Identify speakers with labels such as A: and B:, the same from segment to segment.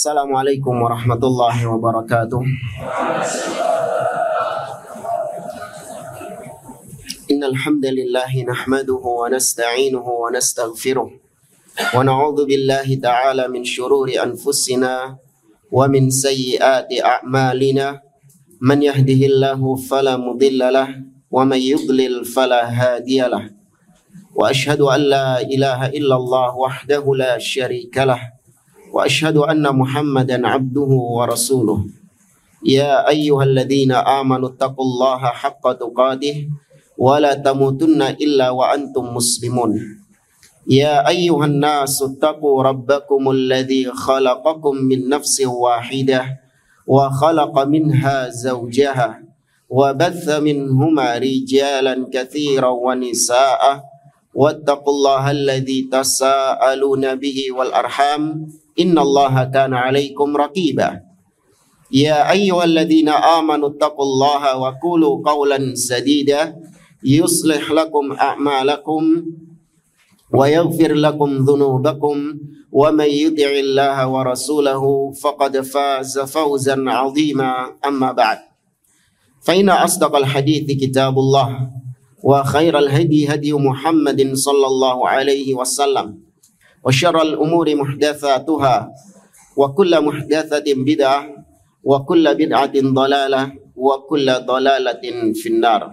A: Assalamualaikum warahmatullahi wabarakatuh. Innal hamdalillah nahmaduhu wa nasta'inuhu wa nastaghfiruh wa na'udzu billahi ta'ala min shururi anfusina wa min sayyiati a'malina. Man yahdihillahu fala mudhillalah wa man yudlil fala hadiyalah. Wa ashhadu an la ilaha illallah wahdahu la syarikalah. Wa ashhadu anna Muhammadan abduhu wa rasuluh. Ya ayyuhalladzina amanu taqullaha haqqa tuqatih wa la tamutunna illa wa antum muslimun. Ya ayyuhan nasu taqu rabbakumul ladzi khalaqakum min nafsin wahidah wa khalaqa minha zawjaha wa batha minhuma rijalan katsiran wa nisaa'a wattaqullaha alladzi tasaaluna bihi wal arham innallaha kana 'alaikum raqiba. Ya ayyuhalladzina amanu taqullaha wa qulu qawlan sadida yuslih lakum a'malakum wa yaghfir lakum dhunubakum wa may yuti'illaha wa rasulahu faqad faza fawzan 'azima. Amma ba'd. Fa inna asdaqal hadithi kitabullah wa khairal hadi hadi Muhammadin sallallahu alaihi wasallam wa syarral umuri muhdatsatuha wa kullu muhdatsatin bid'ah wa kullu bid'atin dhalalah wa kullu dhalalatin finnar.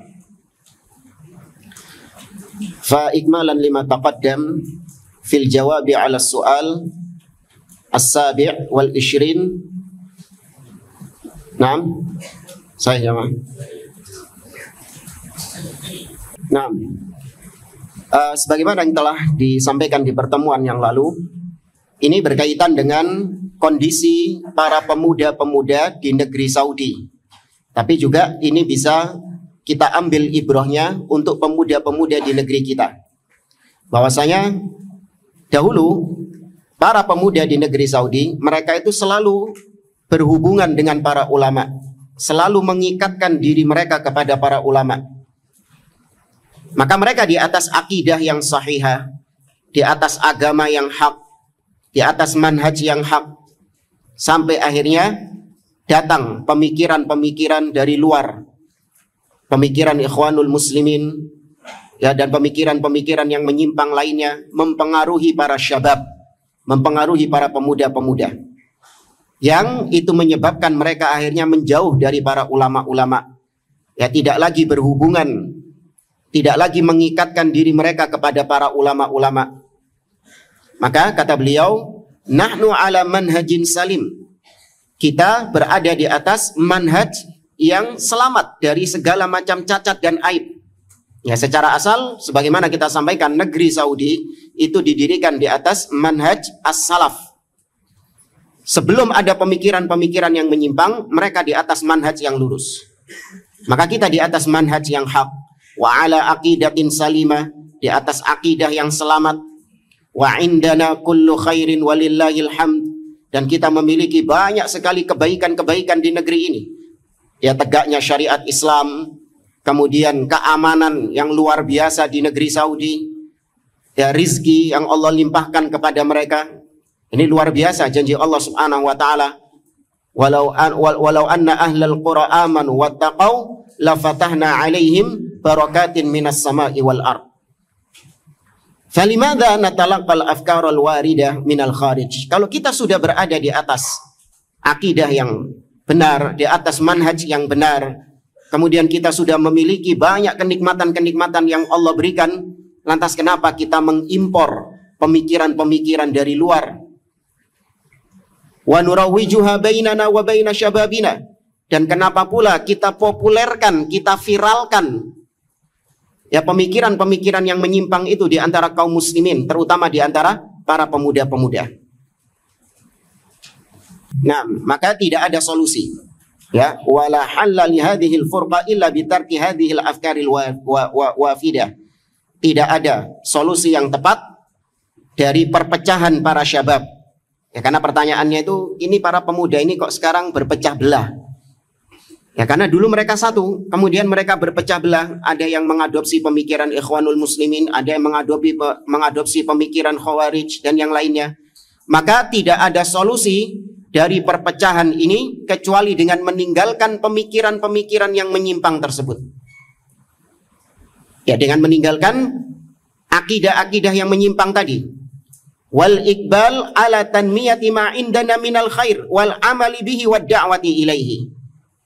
A: Fa ikmalan lima taqaddam fil jawabi 'ala as-su'al as-sabi' wal 20. Naam. Sahih ya, Naam. Sebagaimana yang telah disampaikan di pertemuan yang lalu, ini berkaitan dengan kondisi para pemuda-pemuda di negeri Saudi. Tapi juga ini bisa kita ambil ibrahnya untuk pemuda-pemuda di negeri kita. Bahwasanya dahulu para pemuda di negeri Saudi, mereka itu selalu berhubungan dengan para ulama, selalu mengikatkan diri mereka kepada para ulama. Maka mereka di atas akidah yang sahihah, di atas agama yang hak, di atas manhaj yang hak, sampai akhirnya datang pemikiran-pemikiran dari luar, pemikiran Ikhwanul Muslimin, ya, dan pemikiran-pemikiran yang menyimpang lainnya mempengaruhi para syabab, mempengaruhi para pemuda-pemuda, yang itu menyebabkan mereka akhirnya menjauh dari para ulama-ulama, ya, tidak lagi berhubungan, tidak lagi mengikatkan diri mereka kepada para ulama-ulama. Maka kata beliau, nahnu ala manhajin salim. Kita berada di atas manhaj yang selamat dari segala macam cacat dan aib. Ya, secara asal sebagaimana kita sampaikan, negeri Saudi itu didirikan di atas manhaj as-salaf. Sebelum ada pemikiran-pemikiran yang menyimpang, mereka di atas manhaj yang lurus. Maka kita di atas manhaj yang hak. Wa ala aqidatin salimah, di atas akidah yang selamat. Wa indana kullu khairin walillahil hamd, dan kita memiliki banyak sekali kebaikan-kebaikan di negeri ini. Ya, tegaknya syariat Islam, kemudian keamanan yang luar biasa di negeri Saudi, ya, rizki yang Allah limpahkan kepada mereka. Ini luar biasa janji Allah Subhanahu wa taala. Walau anna ahlal qura amanu wattaqau la fatahna 'alaihim barakatin minas sama'i wal ard. Falimadza natalaqal afkaral waridah minal kharij. Kalau kita sudah berada di atas akidah yang benar, di atas manhaj yang benar, kemudian kita sudah memiliki banyak kenikmatan-kenikmatan yang Allah berikan, lantas kenapa kita mengimpor pemikiran-pemikiran dari luar? Wa nurawijuha bainana wa baina syababina. Dan kenapa pula kita populerkan, kita viralkan, ya, pemikiran-pemikiran yang menyimpang itu di antara kaum muslimin, terutama di antara para pemuda-pemuda. Nah, maka tidak ada solusi. Ya, wala halla li hadhil furqa illa bi tarki hadhil afkaril wafidah. Tidak ada solusi yang tepat dari perpecahan para syabab. Ya, karena pertanyaannya itu, ini para pemuda ini kok sekarang berpecah belah? Ya, karena dulu mereka satu, kemudian mereka berpecah belah. Ada yang mengadopsi pemikiran Ikhwanul Muslimin, ada yang mengadopsi pemikiran Khawarij dan yang lainnya. Maka tidak ada solusi dari perpecahan ini kecuali dengan meninggalkan pemikiran-pemikiran yang menyimpang tersebut. Ya, dengan meninggalkan akidah-akidah yang menyimpang tadi. Wal iqbal ala tanmiyati ma indana minal khair wal amali bihi wad da'wati ilaihi.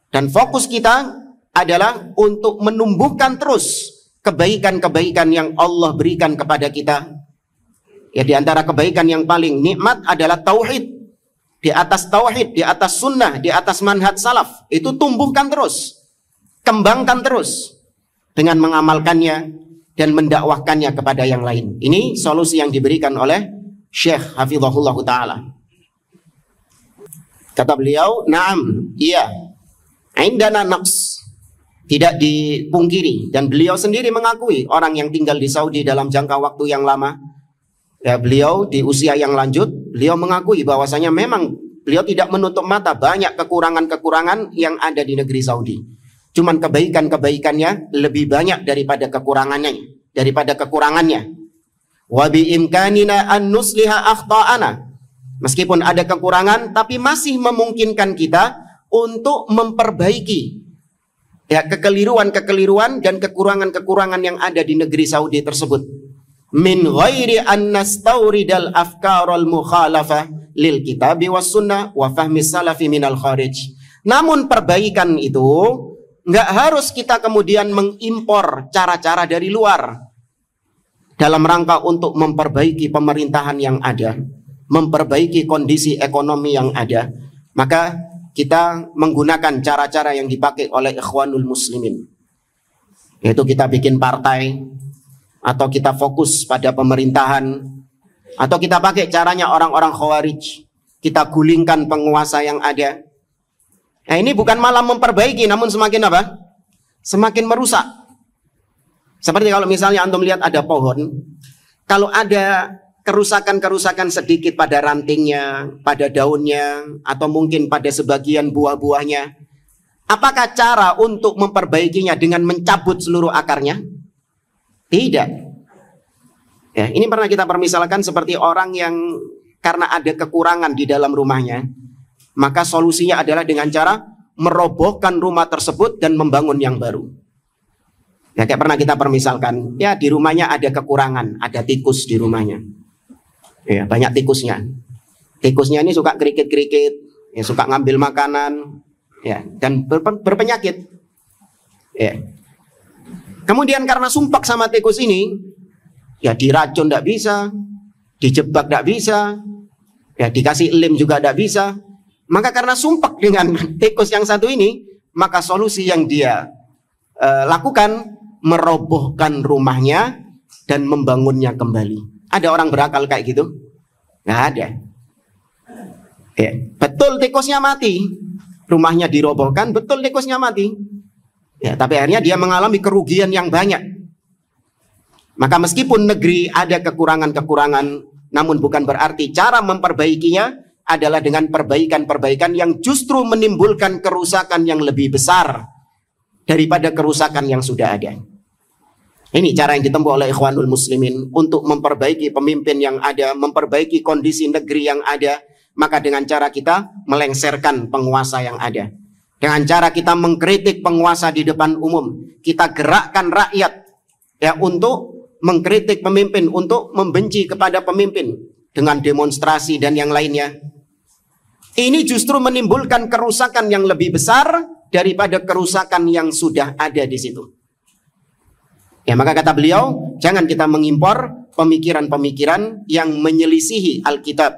A: Dan fokus kita adalah untuk menumbuhkan terus kebaikan-kebaikan yang Allah berikan kepada kita. Ya, di antara kebaikan yang paling nikmat adalah tauhid. Di atas tauhid, di atas sunnah, di atas manhaj salaf. Itu tumbuhkan terus, kembangkan terus dengan mengamalkannya dan mendakwahkannya kepada yang lain. Ini solusi yang diberikan oleh Syekh Hafizahullah Ta'ala. Kata beliau, na'am, iya, indana naqs, tidak dipungkiri. Dan beliau sendiri mengakui orang yang tinggal di Saudi dalam jangka waktu yang lama, ya, beliau di usia yang lanjut, beliau mengakui bahwasanya memang beliau tidak menutup mata banyak kekurangan-kekurangan yang ada di negeri Saudi. Cuman kebaikan-kebaikannya lebih banyak daripada kekurangannya. Wa bi imkanina an nusliha akhta'ana. Meskipun ada kekurangan, tapi masih memungkinkan kita untuk memperbaiki ya kekeliruan-kekeliruan dan kekurangan-kekurangan yang ada di negeri Saudi tersebut. Min ghairi an nastawridal afkaral mukhalafah lil kitabi was sunnah wa fahmi salafi minal kharij. Namun perbaikan itu nggak harus kita kemudian mengimpor cara-cara dari luar dalam rangka untuk memperbaiki pemerintahan yang ada, memperbaiki kondisi ekonomi yang ada. Maka kita menggunakan cara-cara yang dipakai oleh Ikhwanul Muslimin, yaitu kita bikin partai, atau kita fokus pada pemerintahan, atau kita pakai caranya orang-orang Khawarij, kita gulingkan penguasa yang ada. Nah, ini bukan malah memperbaiki, namun semakin apa? Semakin merusak. Seperti kalau misalnya antum lihat ada pohon, kalau ada kerusakan-kerusakan sedikit pada rantingnya, pada daunnya, atau mungkin pada sebagian buah-buahnya, apakah cara untuk memperbaikinya dengan mencabut seluruh akarnya? Tidak. Ya, ini pernah kita permisalkan seperti orang yang karena ada kekurangan di dalam rumahnya, maka solusinya adalah dengan cara merobohkan rumah tersebut dan membangun yang baru. Ya, kayak pernah kita permisalkan, ya di rumahnya ada kekurangan, ada tikus di rumahnya. Ya, banyak tikusnya. Tikusnya ini suka kerikit-kerikit, ya, suka ngambil makanan, ya, dan berpenyakit. Ya. Kemudian karena sumpah sama tikus ini, ya diracun tidak bisa, dijebak tidak bisa, ya dikasih lem juga tidak bisa. Maka karena sumpah dengan tikus yang satu ini, maka solusi yang dia lakukan merobohkan rumahnya dan membangunnya kembali. Ada orang berakal kayak gitu? Nggak ada. Ya, betul tikusnya mati, rumahnya dirobohkan, betul tikusnya mati. Ya, tapi akhirnya dia mengalami kerugian yang banyak. Maka meskipun negeri ada kekurangan-kekurangan, namun bukan berarti cara memperbaikinya adalah dengan perbaikan-perbaikan yang justru menimbulkan kerusakan yang lebih besar daripada kerusakan yang sudah ada. Ini cara yang ditempuh oleh Ikhwanul Muslimin untuk memperbaiki pemimpin yang ada, memperbaiki kondisi negeri yang ada. Maka dengan cara kita melengsarkan penguasa yang ada, dengan cara kita mengkritik penguasa di depan umum, kita gerakkan rakyat ya untuk mengkritik pemimpin, untuk membenci kepada pemimpin dengan demonstrasi dan yang lainnya. Ini justru menimbulkan kerusakan yang lebih besar daripada kerusakan yang sudah ada di situ. Ya, maka kata beliau, jangan kita mengimpor pemikiran-pemikiran yang menyelisihi Alkitab,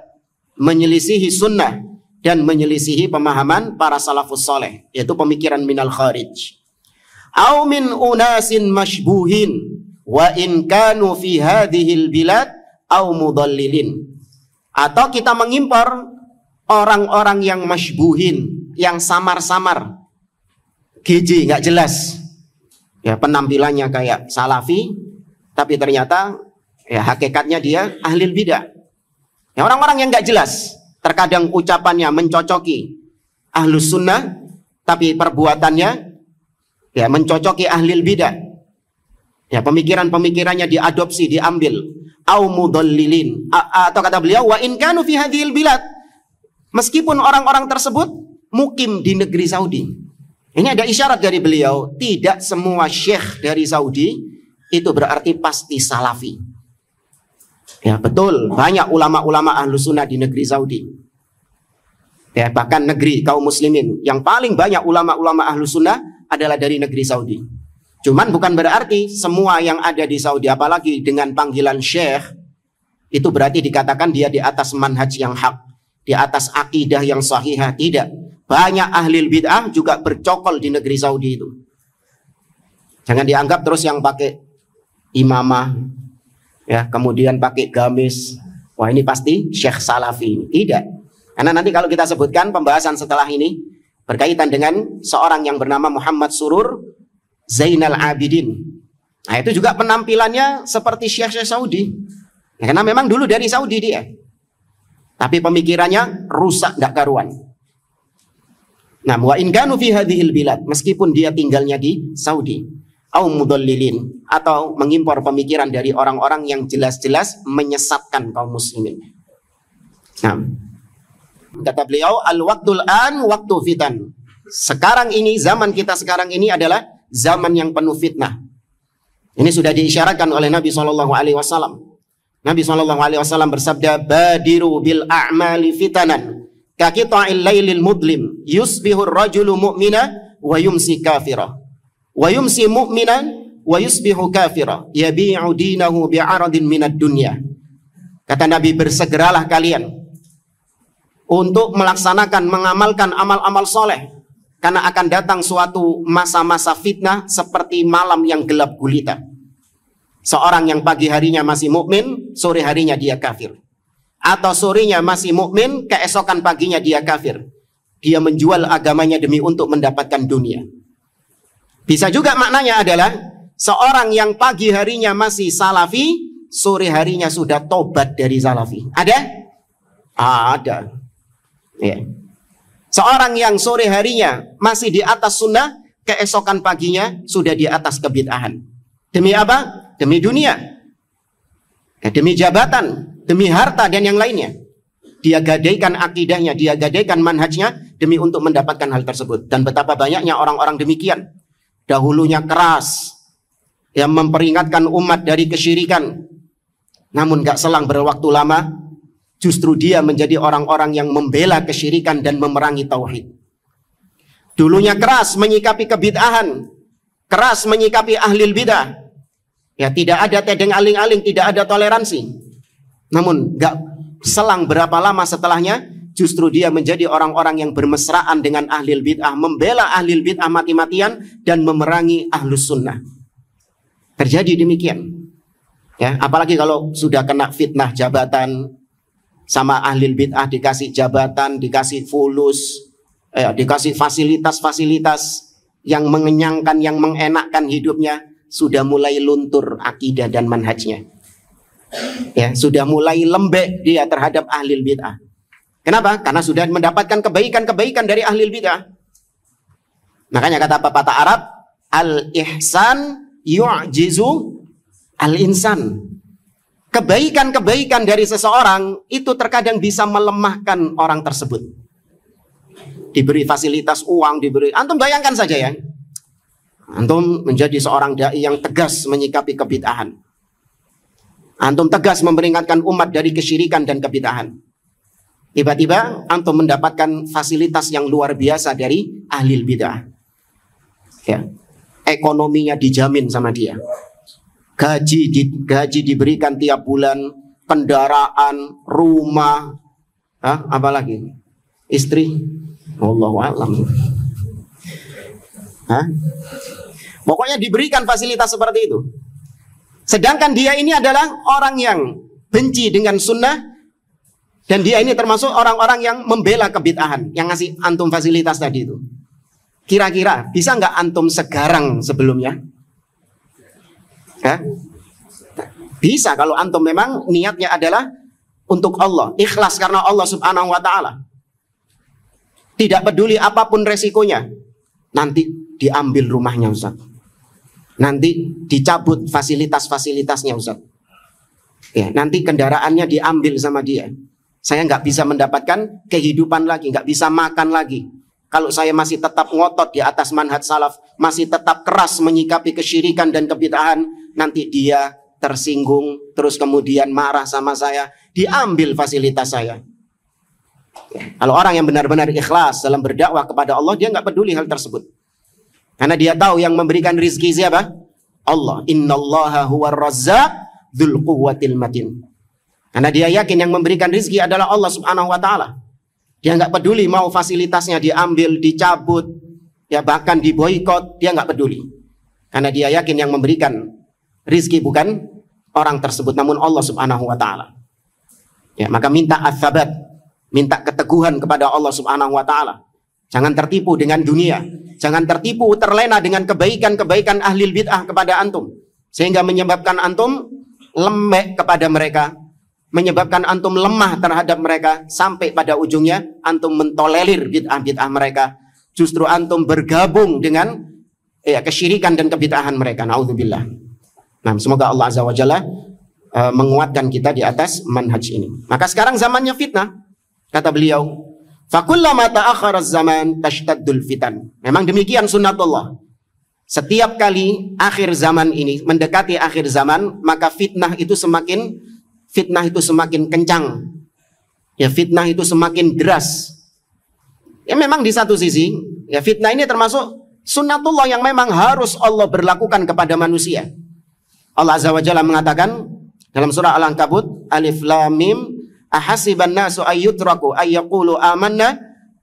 A: menyelisihi sunnah, dan menyelisihi pemahaman para salafus soleh, yaitu pemikiran minal kharij. Au min unasin mashbuhin wa in kanu fi hadhil bilad au mudallilin. Atau kita mengimpor orang-orang yang mashbuhin, yang samar-samar, GJ, nggak jelas. Ya, penampilannya kayak salafi, tapi ternyata ya hakikatnya dia ahli bidah. Ya, orang-orang yang nggak jelas, terkadang ucapannya mencocoki ahlus sunnah, tapi perbuatannya ya mencocoki ahli bidah. Ya, pemikiran-pemikirannya diadopsi, diambil. Au mudallilin. Atau kata beliau, wa in kanu fi hadhil bilad. Meskipun orang-orang tersebut mukim di negeri Saudi. Ini ada isyarat dari beliau, tidak semua syekh dari Saudi itu berarti pasti salafi. Ya betul, banyak ulama-ulama ahlu sunnah di negeri Saudi. Ya bahkan negeri kaum muslimin yang paling banyak ulama-ulama ahlu sunnah adalah dari negeri Saudi. Cuman bukan berarti semua yang ada di Saudi, apalagi dengan panggilan syekh, itu berarti dikatakan dia di atas manhaj yang hak, di atas akidah yang sahihah. Tidak. Banyak ahli bid'ah juga bercokol di negeri Saudi itu. Jangan dianggap terus yang pakai imamah, ya kemudian pakai gamis, wah ini pasti syekh salafi. Tidak. Karena nanti kalau kita sebutkan pembahasan setelah ini berkaitan dengan seorang yang bernama Muhammad Surur Zainal Abidin. Nah itu juga penampilannya seperti syekh-syekh Saudi. Ya, karena memang dulu dari Saudi dia. Tapi pemikirannya rusak gak karuan. Nah, wa in kanu fi hadhil bilad, meskipun dia tinggalnya di Saudi, au mudallilin, atau mengimpor pemikiran dari orang-orang yang jelas-jelas menyesatkan kaum muslimin. Nah, kata beliau, al-waqtul an waqtu fitan. Sekarang ini, zaman kita sekarang ini adalah zaman yang penuh fitnah. Ini sudah diisyaratkan oleh Nabi SAW. Nabi SAW bersabda, badiru bil a'mali fitanan kaqita'il lailil mudlim yusbihur rajulu mu'mina wa yumsi kafira wa yumsi mu'minan wa yusbihu kafira yabi'u dinahu bi'aradin minad dunya. Kata Nabi, bersegeralah kalian untuk melaksanakan, mengamalkan amal-amal soleh, karena akan datang suatu masa-masa fitnah seperti malam yang gelap gulita. Seorang yang pagi harinya masih mukmin, sore harinya dia kafir. Atau sorenya masih mukmin, keesokan paginya dia kafir. Dia menjual agamanya demi untuk mendapatkan dunia. Bisa juga maknanya adalah seorang yang pagi harinya masih salafi, sore harinya sudah tobat dari salafi. Ada? Ada. Ya. Seorang yang sore harinya masih di atas sunnah, keesokan paginya sudah di atas kebid'ahan. Demi apa? Demi dunia, ya, demi jabatan, demi harta dan yang lainnya. Dia gadaikan akidahnya, dia gadaikan manhajnya demi untuk mendapatkan hal tersebut. Dan betapa banyaknya orang-orang demikian. Dahulunya keras, yang memperingatkan umat dari kesyirikan. Namun gak selang berwaktu lama, justru dia menjadi orang-orang yang membela kesyirikan dan memerangi tauhid. Dulunya keras menyikapi kebid'ahan, keras menyikapi ahlil bid'ah. Ya tidak ada tedeng aling-aling, tidak ada toleransi. Namun gak selang berapa lama setelahnya, justru dia menjadi orang-orang yang bermesraan dengan ahlil bid'ah, membela ahlil bid'ah mati-matian dan memerangi ahlus sunnah. Terjadi demikian. Ya, apalagi kalau sudah kena fitnah jabatan, sama ahlil bid'ah dikasih jabatan, dikasih fulus, dikasih fasilitas-fasilitas yang mengenyangkan, yang mengenakkan hidupnya, sudah mulai luntur akidah dan manhajnya. Ya, sudah mulai lembek dia terhadap ahlil bid'ah. Kenapa? Karena sudah mendapatkan kebaikan-kebaikan dari ahlil bid'ah. Makanya kata pepatah Arab, al-ihsan yu'jizu al-insan. Kebaikan-kebaikan dari seseorang itu terkadang bisa melemahkan orang tersebut. Diberi fasilitas uang, diberi. Antum bayangkan saja ya. Antum menjadi seorang dai yang tegas menyikapi kebid'ahan. Antum tegas memperingatkan umat dari kesyirikan dan kebid'ahan. Tiba-tiba antum mendapatkan fasilitas yang luar biasa dari ahlil bid'ah. Ya. Ekonominya dijamin sama dia. Gaji diberikan tiap bulan, kendaraan, rumah, apalagi istri. Wallahu a'lam. Pokoknya diberikan fasilitas seperti itu. Sedangkan dia ini adalah orang yang benci dengan sunnah, dan dia ini termasuk orang-orang yang membela kebid'ahan, yang ngasih antum fasilitas tadi itu. Kira-kira bisa nggak antum segarang sebelumnya? Bisa kalau antum memang niatnya adalah untuk Allah, ikhlas karena Allah Subhanahu wa ta'ala. Tidak peduli apapun resikonya. Nanti diambil rumahnya Ustaz, nanti dicabut fasilitas-fasilitasnya Ustaz, ya, nanti kendaraannya diambil sama dia, Saya nggak bisa mendapatkan kehidupan lagi, nggak bisa makan lagi. Kalau saya masih tetap ngotot di atas manhaj salaf, masih tetap keras menyikapi kesyirikan dan kebid'ahan, nanti dia tersinggung, terus kemudian marah sama saya, diambil fasilitas saya. Kalau orang yang benar-benar ikhlas dalam berdakwah kepada Allah, dia nggak peduli hal tersebut. Karena dia tahu yang memberikan rizki siapa? Allah. Innallaha huwar razzaq dzul quwwatil matin. Karena dia yakin yang memberikan rizki adalah Allah subhanahu wa ta'ala. Dia nggak peduli mau fasilitasnya diambil, dicabut, ya bahkan diboikot, dia nggak peduli. Karena dia yakin yang memberikan rizki bukan orang tersebut, namun Allah subhanahu wa ta'ala. Ya, maka minta ats-tsabat, minta keteguhan kepada Allah subhanahu wa ta'ala. Jangan tertipu dengan dunia. Jangan tertipu, terlena dengan kebaikan-kebaikan ahli bid'ah kepada antum. Sehingga menyebabkan antum lembek kepada mereka. Menyebabkan antum lemah terhadap mereka. Sampai pada ujungnya antum mentolerir bid'ah-bid'ah mereka. Justru antum bergabung dengan kesyirikan dan kebid'ahan mereka. Na'udzubillah. Nah, semoga Allah azza wa jalla menguatkan kita di atas manhaj ini. Maka sekarang zamannya fitnah. Kata beliau, fakullama ta'akhkhara zaman tashtaddul fitan. Memang demikian sunnatullah. Setiap kali akhir zaman ini, mendekati akhir zaman, maka fitnah itu semakin kencang. Ya, fitnah itu semakin deras. Ya memang di satu sisi, ya fitnah ini termasuk sunnatullah yang memang harus Allah berlakukan kepada manusia. Allah azza wa jalla mengatakan dalam surah Al-Ankabut, Alif Lam Mim, ahasiban nasu ayyutraku ayyaqulu amanna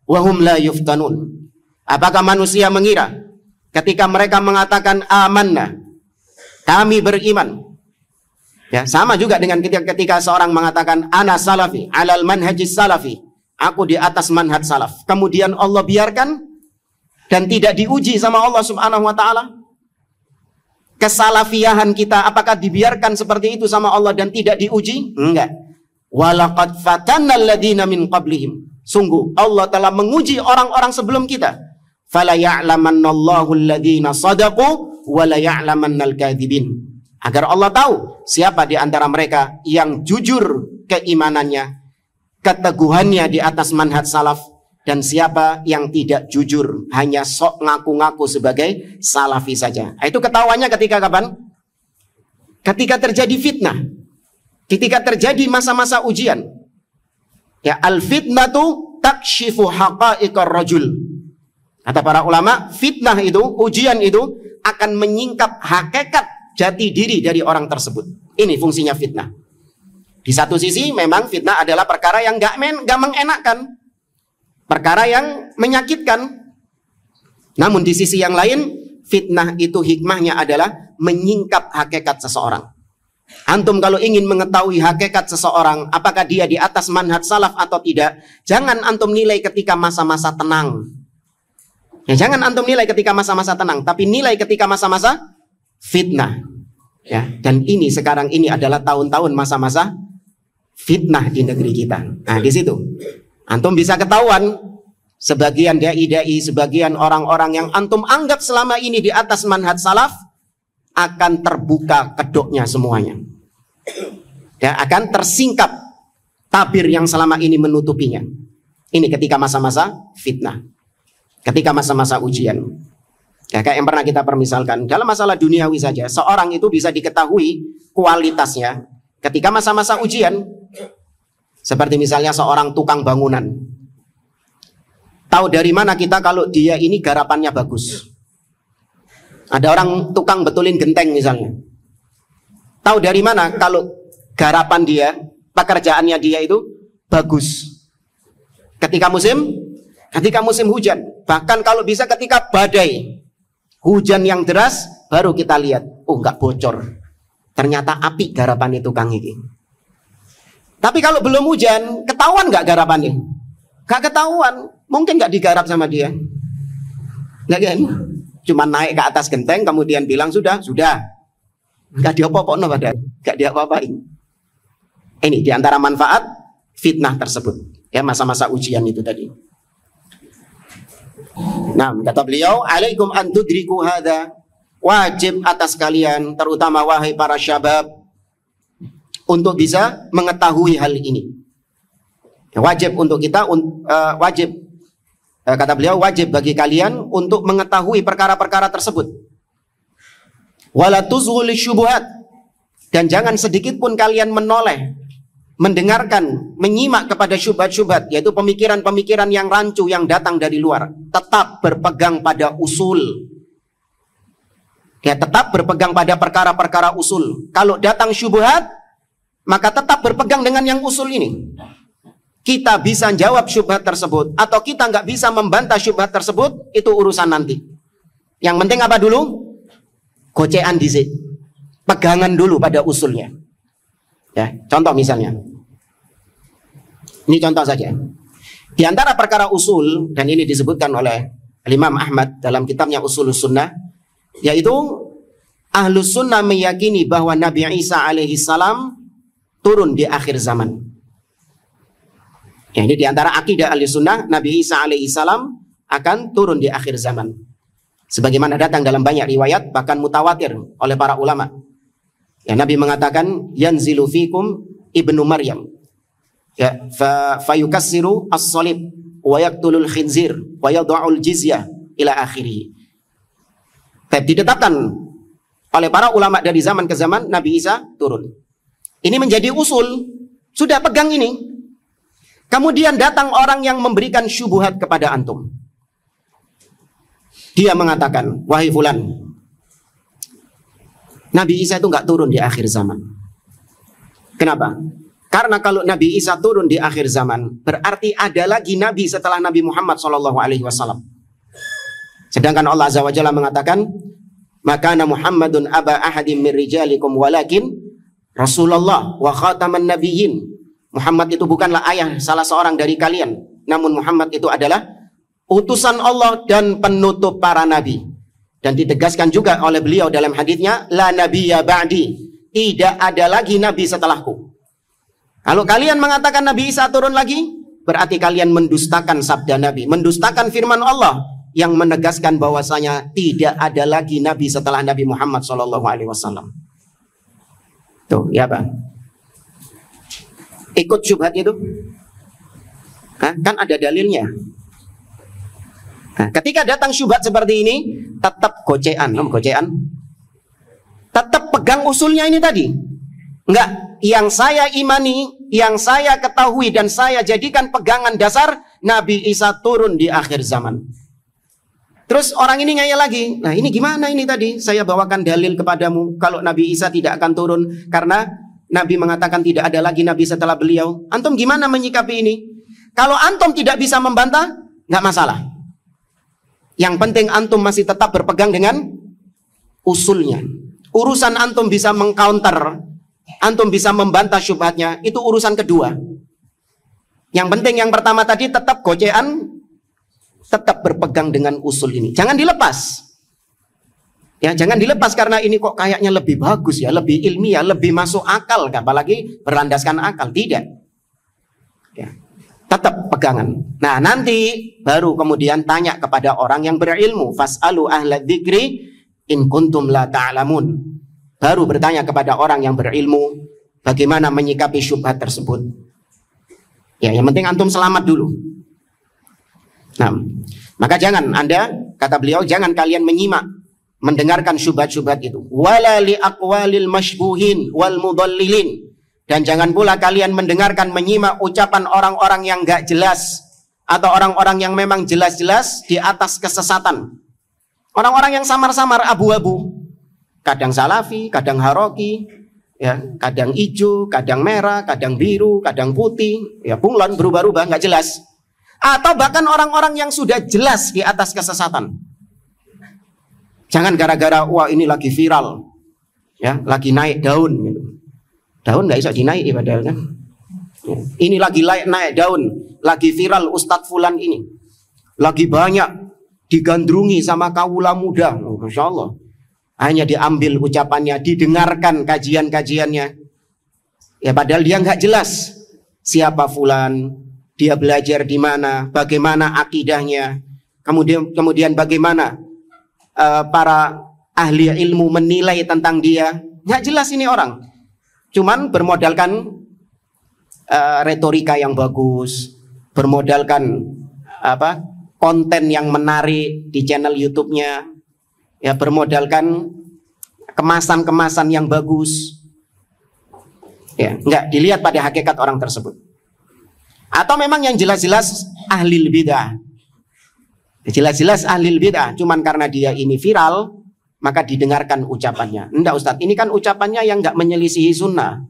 A: wa hum la yuftanun. Apakah manusia mengira ketika mereka mengatakan amanna, kami beriman. Ya, sama juga dengan ketika seorang mengatakan ana salafi alal manhajis salafi, aku di atas manhaj salaf. Kemudian Allah biarkan dan tidak diuji sama Allah subhanahu wa ta'ala. Kesalafiyahan kita apakah dibiarkan seperti itu sama Allah dan tidak diuji? Enggak. Walaqad fatannal ladzina min qablihim. Sungguh Allah telah menguji orang-orang sebelum kita. Fala ya'lamannallahu alladzina shadaqu wa la ya'lamannal kadzibin. Agar Allah tahu siapa di antara mereka yang jujur keimanannya, keteguhannya di atas manhaj salaf, dan siapa yang tidak jujur, hanya sok ngaku-ngaku sebagai salafi saja. Itu ketahuannya ketika kapan? Ketika terjadi fitnah. Ketika terjadi masa-masa ujian. Ya, al-fitnatu takshifu haqa'iqar rajul. Kata para ulama, fitnah itu, ujian itu akan menyingkap hakikat jati diri dari orang tersebut. Ini fungsinya fitnah. Di satu sisi memang fitnah adalah perkara yang gak mengenakan, perkara yang menyakitkan. Namun di sisi yang lain, fitnah itu hikmahnya adalah menyingkap hakikat seseorang. Antum kalau ingin mengetahui hakikat seseorang, apakah dia di atas manhaj salaf atau tidak, jangan antum nilai ketika masa-masa tenang. Ya, jangan antum nilai ketika masa-masa tenang, tapi nilai ketika masa-masa fitnah. Ya, dan ini sekarang ini adalah tahun-tahun masa-masa fitnah di negeri kita. Nah, di situ antum bisa ketahuan sebagian dai-dai, sebagian orang-orang yang antum anggap selama ini di atas manhaj salaf akan terbuka kedoknya semuanya. Ya, akan tersingkap tabir yang selama ini menutupinya. Ini ketika masa-masa fitnah. Ketika masa-masa ujian. Ya, kayak yang pernah kita permisalkan dalam masalah duniawi saja, seorang itu bisa diketahui kualitasnya ketika masa-masa ujian. Seperti misalnya seorang tukang bangunan. Tahu dari mana kita kalau dia ini garapannya bagus? Ada orang tukang betulin genteng misalnya. Tahu dari mana kalau garapan dia, pekerjaannya dia itu bagus? Ketika musim hujan. Bahkan kalau bisa ketika badai, hujan yang deras, baru kita lihat, oh nggak bocor. Ternyata api garapan itu Kang ini. Tapi kalau belum hujan, ketahuan nggak garapannya? Nggak ketahuan, mungkin nggak digarap sama dia. Nggak kan? Cuma naik ke atas genteng, kemudian bilang sudah. Nggak diapa-apain, nggak diapa-apain. Ini diantara manfaat fitnah tersebut. Ya, masa-masa ujian itu tadi. Nah, kata beliau, alaikum an tudriku hadza, wajib atas kalian, terutama wahai para syabab, untuk bisa mengetahui hal ini. Wajib untuk kita, kata beliau, wajib bagi kalian untuk mengetahui perkara-perkara tersebut. Wala tuzghul syubuhat, dan jangan sedikit pun kalian menoleh, mendengarkan, menyimak kepada syubhat-syubhat, yaitu pemikiran-pemikiran yang rancu yang datang dari luar. Tetap berpegang pada usul. Ya, tetap berpegang pada perkara-perkara usul. Kalau datang syubhat, maka tetap berpegang dengan yang usul ini. Kita bisa jawab syubhat tersebut atau kita nggak bisa membantah syubhat tersebut, itu urusan nanti. Yang penting apa dulu? Gocean dhisik. Pegangan dulu pada usulnya. Ya, contoh misalnya. Ini contoh saja. Di antara perkara usul, dan ini disebutkan oleh Imam Ahmad dalam kitabnya Ushulus Sunnah, yaitu Ahlus Sunnah meyakini bahwa Nabi Isa alaihi salam turun di akhir zaman. Ya, ini diantara akidah Ahlus Sunnah, Nabi Isa alaihi salam akan turun di akhir zaman. Sebagaimana datang dalam banyak riwayat, bahkan mutawatir oleh para ulama. Ya, Nabi mengatakan, yanzilu fikum ibnu Maryam. Ya, fayukassiru as-salib wa yaqtulul khinzir wa yad'ul jizyah ila akhirih. Ditetapkan oleh para ulama dari zaman ke zaman, Nabi Isa turun. Ini menjadi usul, sudah pegang ini. Kemudian datang orang yang memberikan syubhat kepada antum. Dia mengatakan, wahai fulan, Nabi Isa itu nggak turun di akhir zaman. Kenapa? Karena kalau Nabi Isa turun di akhir zaman, berarti ada lagi Nabi setelah Nabi Muhammad SAW. Sedangkan Allah Azza wa Jalla mengatakan, makana Muhammadun aba ahadim min rijalikum walakin Rasulullah wa khataman nabiyyin. Muhammad itu bukanlah ayah salah seorang dari kalian, namun Muhammad itu adalah utusan Allah dan penutup para nabi. Dan ditegaskan juga oleh beliau dalam hadisnya, la nabiyya ba'di, tidak ada lagi nabi setelahku. Kalau kalian mengatakan Nabi Isa turun lagi, berarti kalian mendustakan sabda Nabi, mendustakan firman Allah yang menegaskan bahwasanya tidak ada lagi nabi setelah Nabi Muhammad SAW. Tuh, ya Pak. Ikut syubhat itu? Kan ada dalilnya. Nah, ketika datang syubhat seperti ini, tetap gocean. Tetap pegang usulnya ini tadi. Enggak, yang saya imani, yang saya ketahui dan saya jadikan pegangan dasar, Nabi Isa turun di akhir zaman. Terus orang ini ngeyel lagi. Nah, ini gimana ini tadi? Saya bawakan dalil kepadamu kalau Nabi Isa tidak akan turun karena Nabi mengatakan tidak ada lagi Nabi setelah beliau. Antum gimana menyikapi ini? Kalau antum tidak bisa membantah, nggak masalah. Yang penting antum masih tetap berpegang dengan usulnya. Urusan antum bisa mengcounter, antum bisa membantah syubhatnya, itu urusan kedua. Yang penting yang pertama tadi tetap gocean, tetap berpegang dengan usul ini. Jangan dilepas. Ya, jangan dilepas karena ini kok kayaknya lebih bagus ya, lebih ilmiah, lebih masuk akal, apalagi berlandaskan akal. Tidak. Ya, tetap pegangan. Nah, nanti baru kemudian tanya kepada orang yang berilmu. Fas'alu ahla dzikri in kuntum la ta'lamun. Baru bertanya kepada orang yang berilmu bagaimana menyikapi syubhat tersebut. Ya, yang penting antum selamat dulu. Nah, maka jangan Anda, kata beliau, jangan kalian menyimak, mendengarkan syubhat-syubhat itu. Wala li aqwalil masybuhin wal mudallilin. Dan jangan pula kalian mendengarkan, menyimak ucapan orang-orang yang enggak jelas atau orang-orang yang memang jelas-jelas di atas kesesatan. Orang-orang yang samar-samar, abu-abu. Kadang salafi, kadang haroki, ya, kadang hijau, kadang merah, kadang biru, kadang putih, ya bunglon, berubah-ubah, enggak jelas. Atau bahkan orang-orang yang sudah jelas di atas kesesatan. Jangan gara-gara wah ini lagi viral, ya, lagi naik daun, gitu. Daun nggak bisa dinaiki padahal kan. Ya. Ini lagi naik daun, lagi viral Ustadz Fulan ini, lagi banyak digandrungi sama kawula muda, Masya Allah. Hanya diambil ucapannya, didengarkan kajian-kajiannya. Ya padahal dia nggak jelas siapa Fulan, dia belajar di mana, bagaimana akidahnya, kemudian bagaimana para ahli ilmu menilai tentang dia. Nggak jelas ini orang. Cuman bermodalkan retorika yang bagus, bermodalkan konten yang menarik di channel YouTube-nya, ya bermodalkan kemasan-kemasan yang bagus. Ya, enggak dilihat pada hakikat orang tersebut. Atau memang yang jelas-jelas ahlil bid'ah. Jelas-jelas ahlil bid'ah, cuman karena dia ini viral, maka didengarkan ucapannya. Enggak Ustadz, ini kan ucapannya yang enggak menyelisihi sunnah.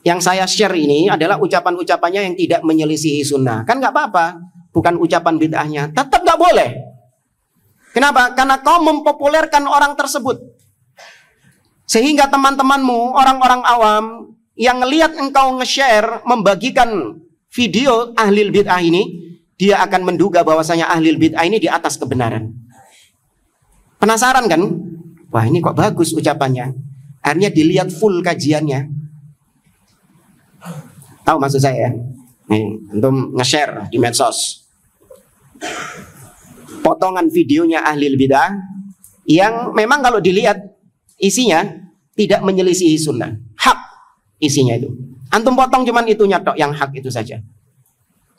A: Yang saya share ini adalah ucapan-ucapannya yang tidak menyelisihi sunnah. Kan enggak apa-apa, bukan ucapan bid'ahnya. Tetap enggak boleh. Kenapa? Karena kau mempopulerkan orang tersebut. Sehingga teman-temanmu, orang-orang awam, yang ngelihat engkau nge-share, membagikan video ahlil bid'ah ini, dia akan menduga bahwasanya ahlil bid'ah ini di atas kebenaran. Penasaran kan? Wah, ini kok bagus ucapannya. Akhirnya dilihat full kajiannya. Tahu maksud saya? Nih, untuk nge-share di medsos. Potongan videonya ahlil bid'ah yang memang kalau dilihat isinya tidak menyelisihi sunnah. Hak isinya itu. Antum potong cuman itunya tok, yang hak itu saja.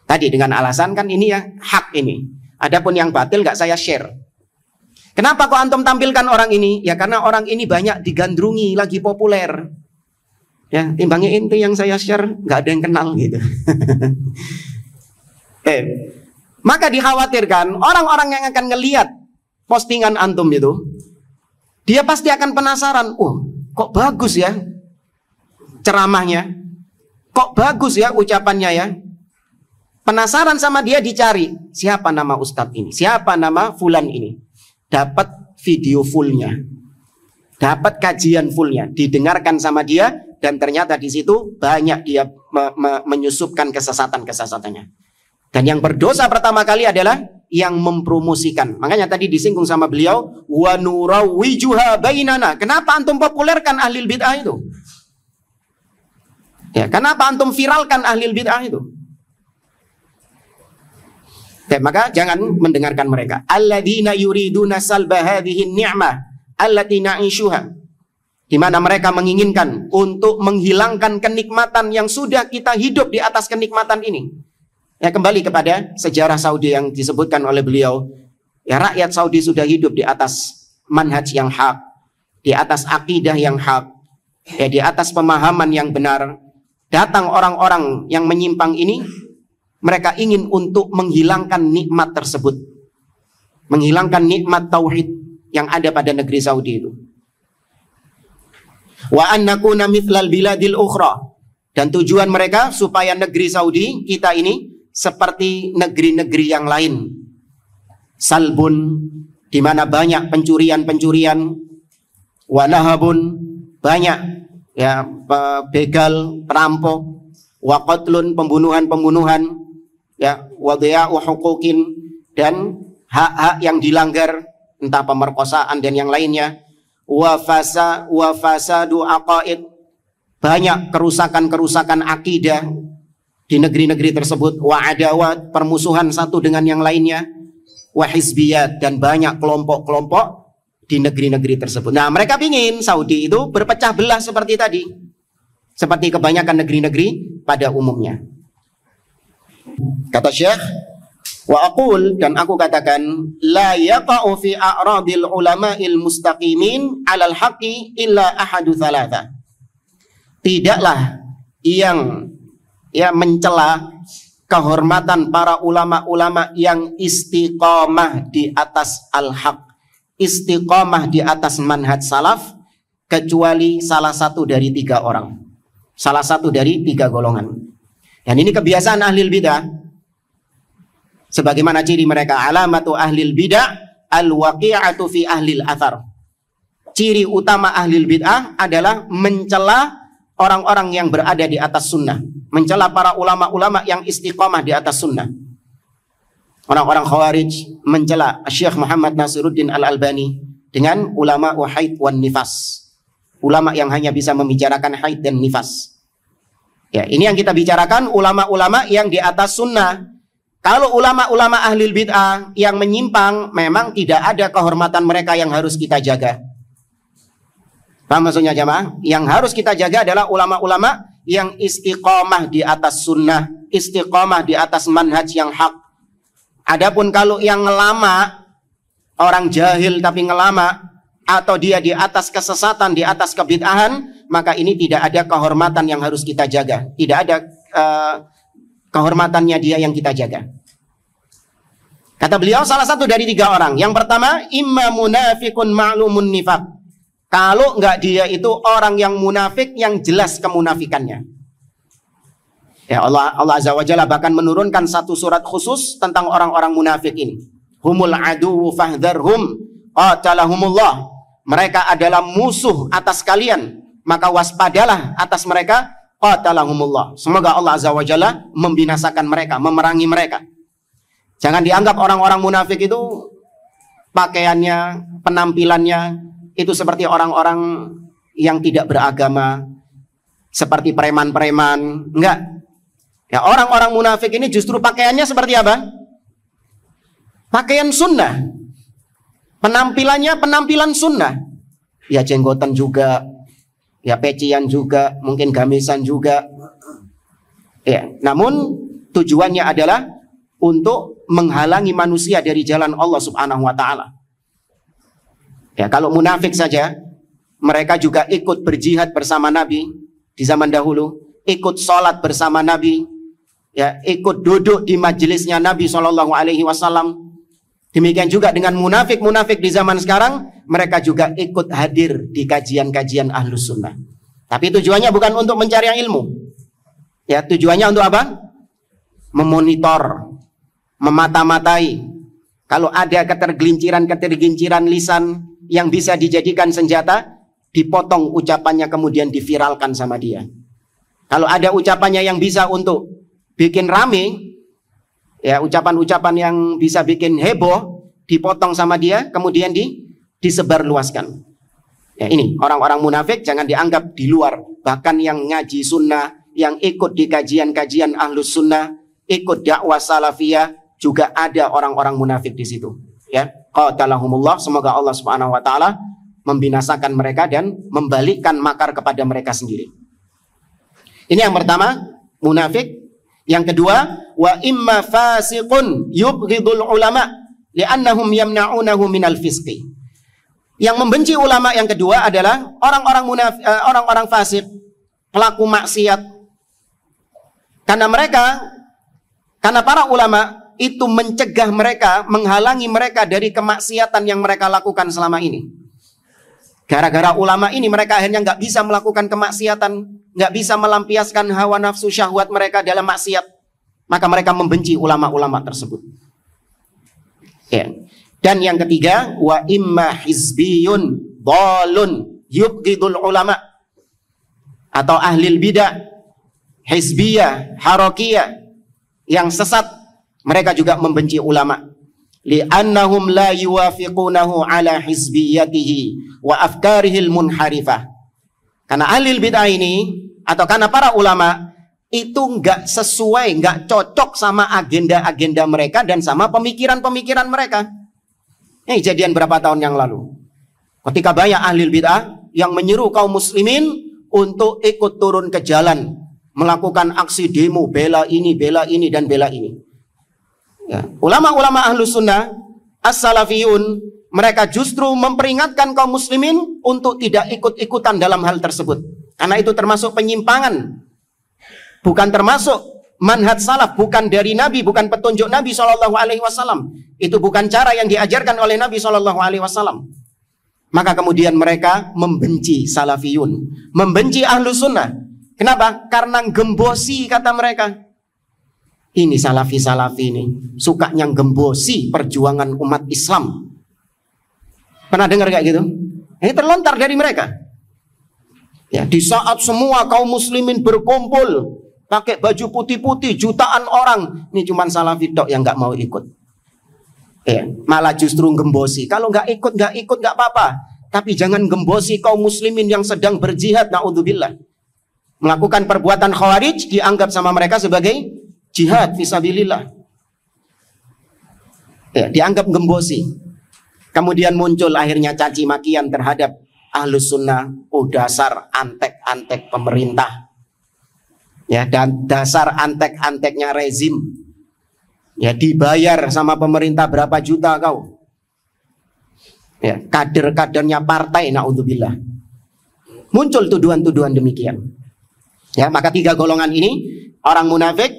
A: Tadi dengan alasan kan ini ya hak ini. Adapun yang batil nggak saya share. Kenapa kok antum tampilkan orang ini? Ya karena orang ini banyak digandrungi, lagi populer. Ya, timbangnya inti yang saya share nggak ada yang kenal gitu. Maka dikhawatirkan orang-orang yang akan ngelihat postingan antum itu, dia pasti akan penasaran. Oh, kok bagus ya ceramahnya, kok bagus ya ucapannya ya. Penasaran sama dia, dicari siapa nama ustadz ini, siapa nama fulan ini. Dapat video fullnya, dapat kajian fullnya, didengarkan sama dia, dan ternyata di situ banyak dia menyusupkan kesesatan-kesesatannya. Dan yang berdosa pertama kali adalah yang mempromosikan. Makanya tadi disinggung sama beliau, wa nurawwijuha bainana. Kenapa antum populerkan ahlil bid'ah itu? Ya, kenapa antum viralkan ahlil bid'ah itu? Ya, maka jangan mendengarkan mereka. Alladzina yuriduna salba hadhihi ni'mah allati na'ishuha. Di mana mereka menginginkan untuk menghilangkan kenikmatan yang sudah kita hidup di atas kenikmatan ini. Ya, kembali kepada sejarah Saudi yang disebutkan oleh beliau. Ya, rakyat Saudi sudah hidup di atas manhaj yang hak, di atas akidah yang hak, ya, di atas pemahaman yang benar. Datang orang-orang yang menyimpang ini, mereka ingin untuk menghilangkan nikmat tersebut, menghilangkan nikmat tauhid yang ada pada negeri Saudi itu. Wa an nakuna mithlal biladil ukhra, dan tujuan mereka supaya negeri Saudi kita ini seperti negeri-negeri yang lain. Salbun, di mana banyak pencurian-pencurian, wa nahabun, banyak ya begal, perampok, wa qatlun, pembunuhan-pembunuhan, ya wa dhiya'u huquqin, dan hak-hak yang dilanggar, entah pemerkosaan dan yang lainnya, wa fasadu aqaid, banyak kerusakan-kerusakan akidah di negeri-negeri tersebut, wa adawat, permusuhan satu dengan yang lainnya, wa hizbiyat, dan banyak kelompok-kelompok di negeri-negeri tersebut. Nah, mereka ingin Saudi itu berpecah belah seperti tadi, seperti kebanyakan negeri-negeri pada umumnya. Kata Syekh, wa aqul, dan aku katakan, la yaqa'u fi a'radil ulama'il mustaqimin 'alal haqqi illa ahadu thalatha. Tidaklah yang mencela kehormatan para ulama-ulama yang istiqamah di atas al-haq, istiqamah di atas manhaj salaf, kecuali salah satu dari 3 orang, salah satu dari 3 golongan. Dan ini kebiasaan ahlil bidah. Sebagaimana ciri mereka, alamatu ahlil bidah al-waqi'atu fi ahlil athar. Ciri utama ahlil bid'ah adalah mencela orang-orang yang berada di atas sunnah, mencela para ulama-ulama yang istiqamah di atas sunnah. Orang-orang Khawarij mencela Syekh Muhammad Nasiruddin Al-Albani dengan ulama haid wan nifas, ulama yang hanya bisa membicarakan haid dan nifas. Ya, ini yang kita bicarakan, ulama-ulama yang di atas sunnah. Kalau ulama-ulama ahlil bid'ah yang menyimpang, memang tidak ada kehormatan mereka yang harus kita jaga. Paham maksudnya jamaah? Yang harus kita jaga adalah ulama-ulama yang istiqomah di atas sunnah, istiqomah di atas manhaj yang hak. Adapun kalau yang ngelama, orang jahil tapi ngelama, atau dia di atas kesesatan, di atas kebid'ahan, maka ini tidak ada kehormatan yang harus kita jaga. Tidak ada kehormatannya dia yang kita jaga. Kata beliau, salah satu dari 3 orang. Yang pertama, imma munafiqun ma'lumun nifaq. Kalau enggak, dia itu orang yang munafik yang jelas kemunafikannya. Ya, Allah Azza wa Jalla bahkan menurunkan satu surat khusus tentang orang-orang munafik ini. Humul aduwwu fahdharhum qatalahumullah. Mereka adalah musuh atas kalian, maka waspadalah atas mereka, qatalahumullah. Semoga Allah Azza wa Jalla membinasakan mereka, memerangi mereka. Jangan dianggap orang-orang munafik itu pakaiannya, penampilannya itu seperti orang-orang yang tidak beragama, seperti preman-preman. Enggak. Ya, orang-orang munafik ini justru pakaiannya seperti apa? Pakaian sunnah. Penampilannya penampilan sunnah. Ya, jenggotan juga, ya pecian juga, mungkin gamisan juga. Ya, namun tujuannya adalah untuk menghalangi manusia dari jalan Allah Subhanahu wa taala. Ya, kalau munafik saja, mereka juga ikut berjihad bersama Nabi di zaman dahulu, ikut sholat bersama Nabi, ya, ikut duduk di majelisnya Nabi SAW. Demikian juga dengan munafik-munafik di zaman sekarang, mereka juga ikut hadir di kajian-kajian Ahlus Sunnah. Tapi tujuannya bukan untuk mencari ilmu. Ya, tujuannya untuk apa? Memonitor, memata-matai. Kalau ada ketergelinciran lisan yang bisa dijadikan senjata, dipotong ucapannya kemudian diviralkan sama dia. Kalau ada ucapannya yang bisa untuk bikin rame, ya, ucapan-ucapan yang bisa bikin heboh, dipotong sama dia, kemudian disebarluaskan. Ya, ini orang-orang munafik jangan dianggap di luar. Bahkan yang ngaji sunnah, yang ikut di kajian-kajian Ahlus Sunnah, ikut dakwah salafiyah, juga ada orang-orang munafik di situ. Ya, qatalahumullah, semoga Allah Subhanahu wa taala membinasakan mereka dan membalikkan makar kepada mereka sendiri. Ini yang pertama, munafik. Yang kedua, wa imma fasiqun yubghidul ulama li'annahum yamna'unahu minal fisqi. Yang membenci ulama yang kedua adalah orang-orang munafik, orang-orang fasik, pelaku maksiat. Karena para ulama itu mencegah mereka, menghalangi mereka dari kemaksiatan yang mereka lakukan selama ini. Gara-gara ulama ini mereka akhirnya nggak bisa melakukan kemaksiatan, nggak bisa melampiaskan hawa nafsu syahwat mereka dalam maksiat. Maka mereka membenci ulama-ulama tersebut. Ya. Dan yang ketiga, wa imma hizbiyun dhalun yubghidul ulama, atau ahlil bidah, hizbiyah, harakiyah, yang sesat, mereka juga membenci ulama. Li'annahum la yuwafiqunahu ala hizbiyatihi wa afkarihil munharifah. Karena ahlil bidah ini, atau karena para ulama itu nggak sesuai, nggak cocok sama agenda-agenda mereka dan sama pemikiran-pemikiran mereka. Ini kejadian berapa tahun yang lalu, ketika banyak ahlil bidah yang menyeru kaum muslimin untuk ikut turun ke jalan, melakukan aksi demo, bela ini, dan bela ini. Ya. Ulama-ulama Ahlus Sunnah, as-salafiyun, mereka justru memperingatkan kaum muslimin untuk tidak ikut-ikutan dalam hal tersebut. Karena itu termasuk penyimpangan. Bukan termasuk manhaj salaf, bukan dari Nabi, bukan petunjuk Nabi SAW. Itu bukan cara yang diajarkan oleh Nabi SAW. Maka kemudian mereka membenci salafiyun, membenci Ahlus Sunnah. Kenapa? Karena gembosi, kata mereka. Ini salafi-salafi ini sukanya gembosi perjuangan umat Islam. Pernah dengar kayak gitu? Ini terlontar dari mereka. Ya, di saat semua kaum muslimin berkumpul pakai baju putih-putih, jutaan orang, ini cuman salafi tok yang nggak mau ikut. Ya, malah justru gembosi. Kalau nggak ikut nggak apa-apa. Tapi jangan gembosi kaum muslimin yang sedang berjihad, naudzubillah. Melakukan perbuatan khawarij dianggap sama mereka sebagai jihad fisabilillah. Ya, dianggap gembosi. Kemudian muncul akhirnya caci makian terhadap Ahlus Sunnah. Oh, dasar antek-antek pemerintah. Ya, dan dasar antek-anteknya rezim. Ya, dibayar sama pemerintah berapa juta kau. Ya, kader-kadernya partai, naudzubillah. Muncul tuduhan-tuduhan demikian. Ya, maka 3 golongan ini, orang munafik,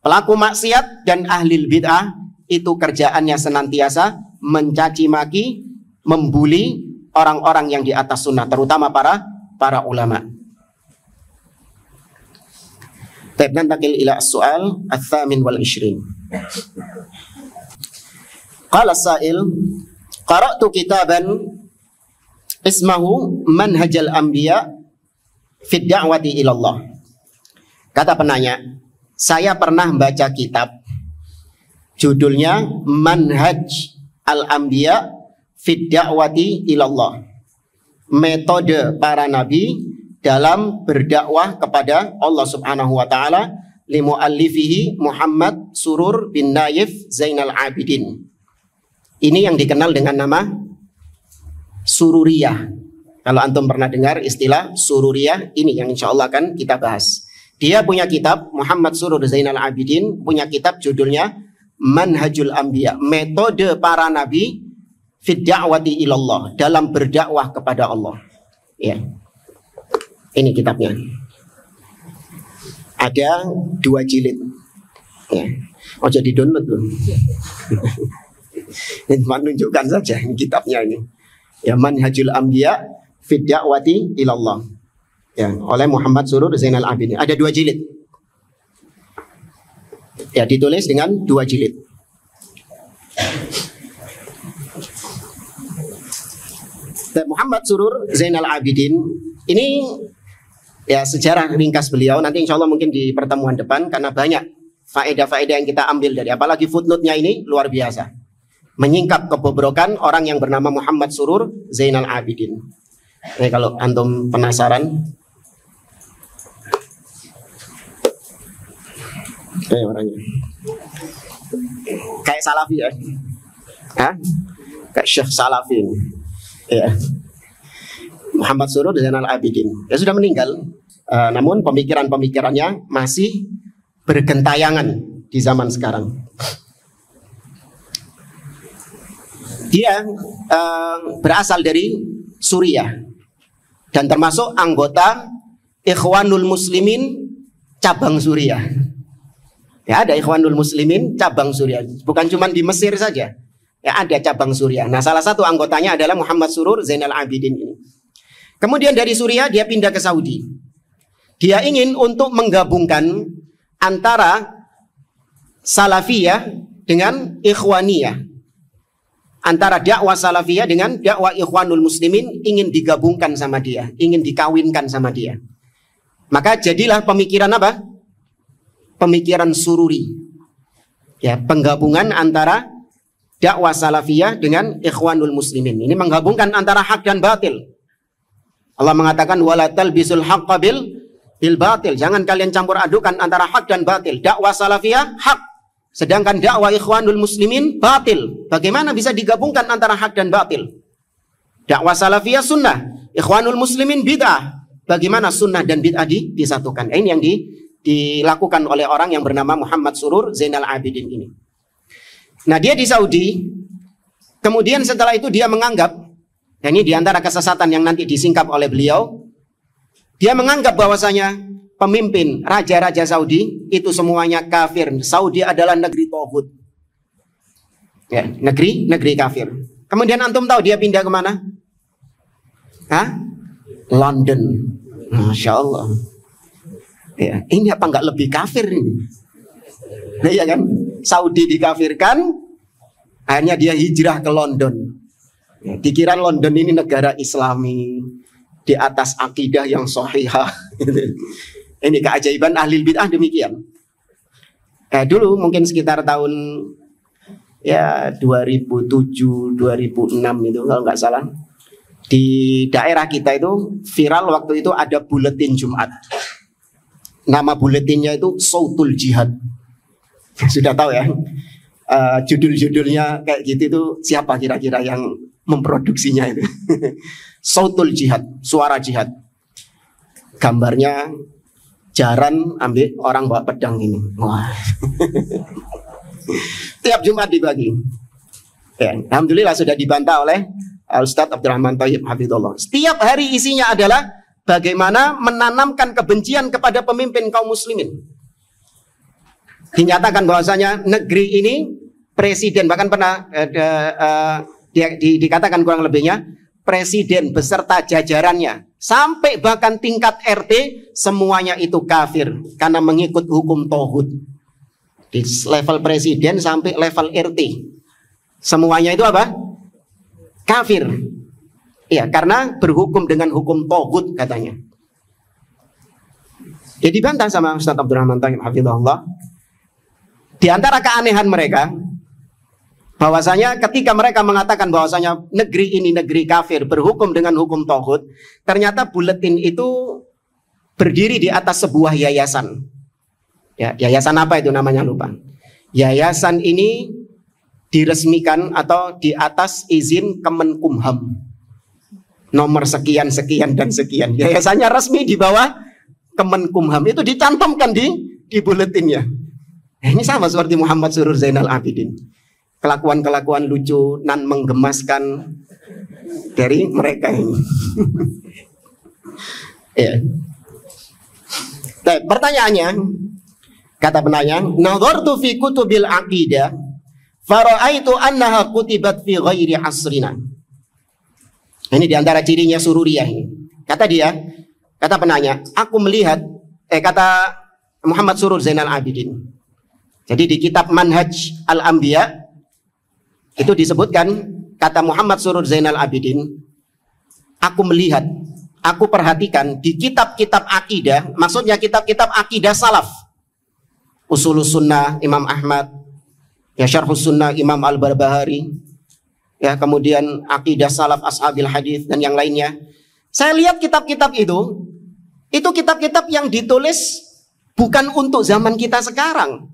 A: pelaku maksiat, dan ahli bid'ah, itu kerjaannya senantiasa mencaci maki, membuli orang-orang yang di atas sunnah, terutama para ulama. Baik, nantakil ila as-su'al ats-tsamin wal 20. Qala as-sa'il, qara'tu kitaban ismahu Manhajul Anbiya fi Da'wati ila Allah. Kata penanya, saya pernah baca kitab judulnya Manhaj al-Anbiya fi Da'wati ila Allah. Metode para nabi dalam berdakwah kepada Allah Subhanahu wa taala, li muallifihi Muhammad Surur bin Naif Zainal Abidin. Ini yang dikenal dengan nama Sururiyah. Kalau antum pernah dengar istilah Sururiyah, ini yang insya Allah akan kita bahas. Dia punya kitab, Muhammad Surur Zainal Abidin punya kitab judulnya Manhajul Anbiya, metode para nabi fi da'wati ilallah, dalam berdakwah kepada Allah. Ya. Ini kitabnya. Ada 2 jilid. Ya. Oh, jadi download loh. Ini menunjukkan saja ini kitabnya ini. Ya, Manhajul Anbiya fi Da'wati ilallah. Ya, oleh Muhammad Surur Zainal Abidin. Ada 2 jilid. Ya, ditulis dengan 2 jilid. Dan Muhammad Surur Zainal Abidin ini, ya, sejarah ringkas beliau nanti insya Allah mungkin di pertemuan depan, karena banyak faedah-faedah yang kita ambil dari, apalagi footnote-nya ini luar biasa, menyingkap kebobrokan orang yang bernama Muhammad Surur Zainal Abidin. Ini kalau antum penasaran, orangnya kayak Salafi ya, kayak Syekh Salafi ini. Ya. Muhammad Surur Zainal Abidin. Ya, sudah meninggal, namun pemikiran-pemikirannya masih bergentayangan di zaman sekarang. Dia berasal dari Suriah dan termasuk anggota Ikhwanul Muslimin cabang Suriah. Ya, ada Ikhwanul Muslimin cabang Suriah, bukan cuma di Mesir saja. Ya, ada cabang Suriah. Nah, salah satu anggotanya adalah Muhammad Surur Zainal Abidin ini. Kemudian dari Suriah dia pindah ke Saudi. Dia ingin untuk menggabungkan antara Salafiyah dengan Ikhwaniyah. Antara dakwah Salafiyah dengan dakwah Ikhwanul Muslimin ingin digabungkan sama dia, ingin dikawinkan sama dia. Maka jadilah pemikiran apa? Pemikiran Sururi. Ya, penggabungan antara dakwah Salafiyah dengan Ikhwanul Muslimin. Ini menggabungkan antara hak dan batil. Allah mengatakan wala talbisul haqqa bil batil. Jangan kalian campur adukan antara hak dan batil. Dakwah Salafiyah hak, sedangkan dakwah Ikhwanul Muslimin batil. Bagaimana bisa digabungkan antara hak dan batil? Dakwah Salafiyah sunnah, Ikhwanul Muslimin bid'ah. Bagaimana sunnah dan bid'ah disatukan? Ini yang dilakukan oleh orang yang bernama Muhammad Surur Zainal Abidin ini. Nah, dia di Saudi. Kemudian setelah itu dia menganggap, dan ini diantara kesesatan yang nanti disingkap oleh beliau, dia menganggap bahwasanya pemimpin raja-raja Saudi itu semuanya kafir. Saudi adalah negeri tauhid. Ya, negeri kafir. Kemudian antum tahu dia pindah kemana? London. Masya Allah. Ya, ini apa nggak lebih kafir ini? Nah, iya kan? Saudi dikafirkan, akhirnya dia hijrah ke London. Ya, dikira London ini negara Islami, di atas akidah yang sahihah. Ini keajaiban ahli bid'ah demikian. Dulu mungkin sekitar tahun 2007, 2006 itu kalau nggak salah, di daerah kita itu viral waktu itu ada buletin Jumat. Nama buletinnya itu Sautul Jihad. Sudah tahu ya, judul-judulnya kayak gitu itu siapa kira-kira yang memproduksinya itu? Sautul Jihad, suara jihad. Gambarnya jaran ambil orang bawa pedang ini. Wah. Tiap Jumat dibagi. Ya, alhamdulillah sudah dibantah oleh Ustadz Abdurrahman Thayyib Hafizullah. Setiap hari isinya adalah bagaimana menanamkan kebencian kepada pemimpin kaum muslimin. Dinyatakan bahwasanya negeri ini presiden, bahkan pernah dikatakan kurang lebihnya presiden beserta jajarannya sampai bahkan tingkat RT semuanya itu kafir karena mengikut hukum tauhid. Di level presiden sampai level RT semuanya itu apa? Kafir. Ya, karena berhukum dengan hukum tauhid katanya. Ya dibantah sama Ustaz Abdurrahman Thayyib Hafizahullah. Di antara keanehan mereka bahwasanya ketika mereka mengatakan bahwasanya negeri ini negeri kafir berhukum dengan hukum tauhid, ternyata buletin itu berdiri di atas sebuah yayasan. Ya, yayasan apa itu namanya lupa. Yayasan ini diresmikan atau di atas izin Kemenkumham. Nomor sekian sekian dan sekian. Yayasannya resmi di bawah Kemenkumham. Itu dicantumkan di buletinnya. Ini sama seperti Muhammad Surur Zainal Abidin. Kelakuan-kelakuan lucu nan menggemaskan dari mereka ini. Ya. Nah, pertanyaannya, kata penanya, "Nadhartu fi kutubil aqidah, fara'aitu annaha kutibat fi ghairi asrina." Ini diantara cirinya sururiyah ini. Kata dia, kata penanya, aku melihat, kata Muhammad Surur Zainal Abidin. Jadi di kitab Manhaj Al-Anbiya itu disebutkan, kata Muhammad Surur Zainal Abidin, aku melihat, aku perhatikan di kitab-kitab akidah, maksudnya kitab-kitab akidah salaf, Usulus Sunnah Imam Ahmad, ya Syarhus Sunnah Imam Al-Barbahari, ya kemudian akidah salaf ashabil hadis dan yang lainnya. Saya lihat kitab-kitab itu kitab-kitab yang ditulis bukan untuk zaman kita sekarang.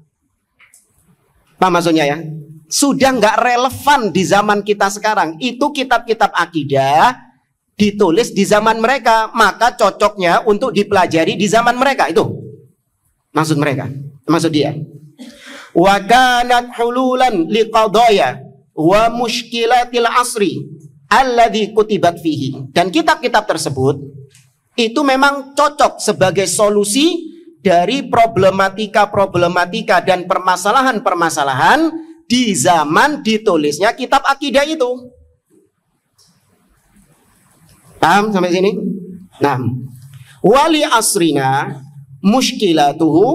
A: Apa maksudnya ya? Sudah nggak relevan di zaman kita sekarang. Itu kitab-kitab akidah ditulis di zaman mereka, maka cocoknya untuk dipelajari di zaman mereka. Itu maksud mereka, maksud dia. Wa kanat hululan liqadaya wa mushkilatil asri alladhi kutibat fihi. Dan kitab-kitab tersebut itu memang cocok sebagai solusi dari problematika-problematika dan permasalahan-permasalahan di zaman ditulisnya kitab akidah itu. Paham sampai sini? Nah, wali asrina mushkilatuhu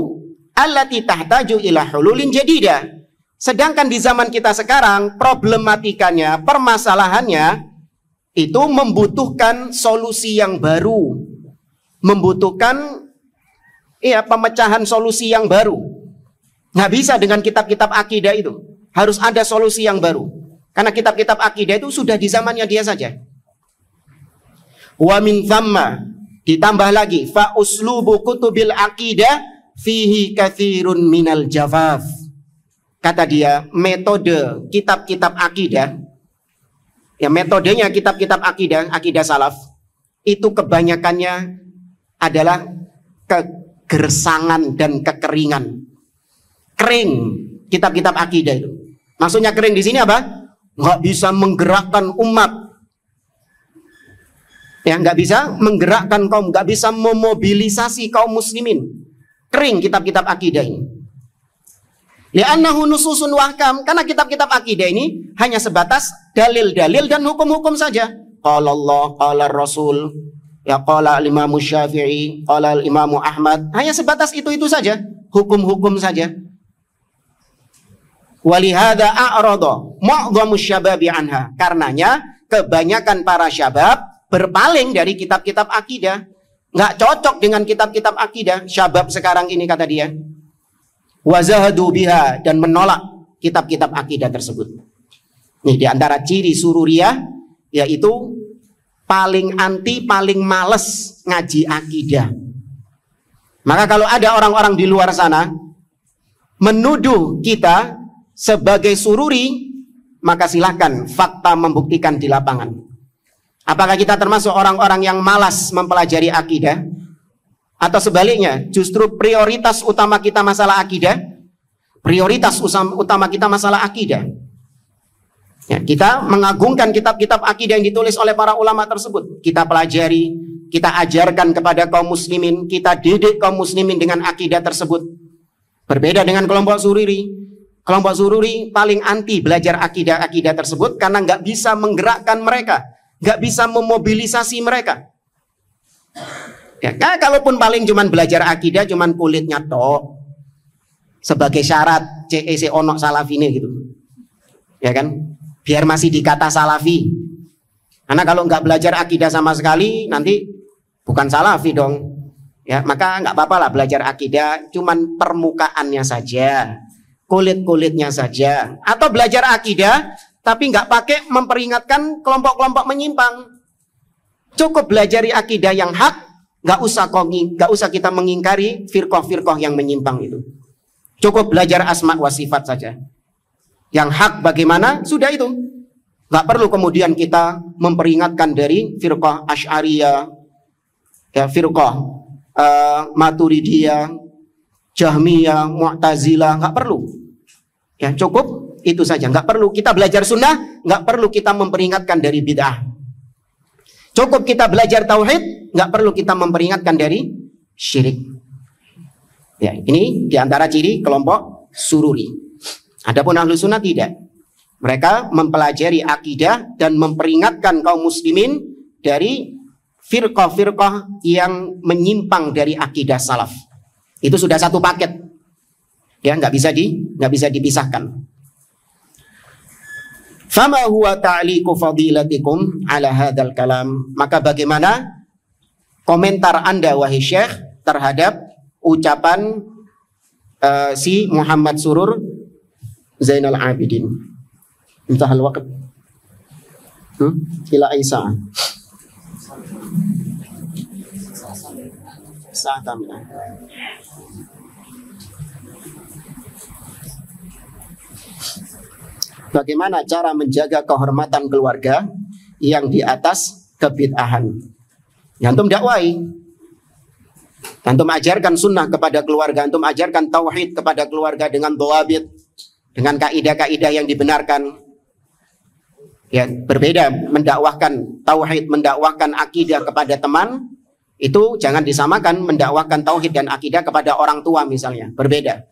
A: allati tahtaju ila hululin jadida. Sedangkan di zaman kita sekarang problematikanya, permasalahannya itu membutuhkan solusi yang baru, membutuhkan pemecahan solusi yang baru. Nggak bisa dengan kitab-kitab akidah itu, harus ada solusi yang baru. Karena kitab-kitab akidah itu sudah di zamannya dia saja. Wa min thamma, ditambah lagi, fa uslubu kutubil aqidah fihi katsirun minal jafaf. Kata dia, metode kitab-kitab akidah, ya metodenya kitab-kitab akidah, akidah salaf, itu kebanyakannya adalah kegersangan dan kekeringan. Kering kitab-kitab akidah itu. Maksudnya kering di sini apa? Nggak bisa menggerakkan umat. Ya, nggak bisa menggerakkan kaum, nggak bisa memobilisasi kaum muslimin. Kering kitab-kitab akidah ini. Li'annahu nususun wahkam, karena kitab-kitab akidah ini hanya sebatas dalil-dalil dan hukum-hukum saja. Qala Allah, qala Rasul, ya qala al-Imam Syafi'i, qala al-Imam Ahmad, hanya sebatas itu saja, hukum-hukum saja. Walihada a'rada mu'dhamu syababi anha, karenanya kebanyakan para syabab berpaling dari kitab-kitab akidah. Nggak cocok dengan kitab-kitab akidah syabab sekarang ini, kata dia. Wazahadu biha, dan menolak kitab-kitab akidah tersebut. Nih diantara ciri sururiyah, yaitu paling anti, paling males ngaji akidah. Maka kalau ada orang-orang di luar sana menuduh kita sebagai sururi, maka silahkan fakta membuktikan di lapangan. Apakah kita termasuk orang-orang yang malas mempelajari akidah? Atau sebaliknya, justru prioritas utama kita masalah akidah, prioritas utama kita masalah akidah. Ya, kita mengagungkan kitab-kitab akidah yang ditulis oleh para ulama tersebut. Kita pelajari, kita ajarkan kepada kaum muslimin, kita didik kaum muslimin dengan akidah tersebut. Berbeda dengan kelompok sururi. Kelompok sururi paling anti belajar akidah-akidah tersebut karena nggak bisa menggerakkan mereka, nggak bisa memobilisasi mereka. Ya, kalaupun paling cuman belajar akidah, cuman kulitnya tok sebagai syarat CEC onok salafine gitu, ya kan? Biar masih dikata salafi. Karena kalau nggak belajar akidah sama sekali, nanti bukan salafi dong. Ya, maka nggak apa-apa lah belajar akidah, cuman permukaannya saja, kulit-kulitnya saja. Atau belajar akidah, tapi nggak pakai memperingatkan kelompok-kelompok menyimpang. Cukup belajar akidah yang hak, nggak usah kita mengingkari firqah-firqah yang menyimpang itu. Cukup belajar asma wa sifat saja. Yang hak bagaimana? Sudah itu. Nggak perlu kemudian kita memperingatkan dari firqah Asy'ariyah, ya, firqah Maturidiyah, Jahmiyah, Mu'tazilah, nggak perlu. Ya, cukup itu saja. Nggak perlu kita belajar sunnah, nggak perlu kita memperingatkan dari bid'ah. Cukup kita belajar tauhid, nggak perlu kita memperingatkan dari syirik. Ya, ini diantara ciri kelompok sururi. Adapun ahlu sunnah tidak. Mereka mempelajari akidah dan memperingatkan kaum muslimin dari firqah-firqah yang menyimpang dari akidah salaf. Itu sudah satu paket. Ya, nggak bisa dipisahkan. Fama huwa ta'liqu fadilatikum ala hadzal kalam. Maka bagaimana komentar Anda wahai Syekh terhadap ucapan si Muhammad Surur Zainal Abidin? Intahal waqt. Ila Aisyah. Bagaimana cara menjaga kehormatan keluarga yang di atas kebid'ahan? Antum dakwai, antum ajarkan sunnah kepada keluarga, antum ajarkan tauhid kepada keluarga dengan dhawabit, dengan kaidah-kaidah yang dibenarkan. Ya, berbeda mendakwahkan tauhid, mendakwahkan akidah kepada teman, itu jangan disamakan mendakwahkan tauhid dan akidah kepada orang tua misalnya. Berbeda.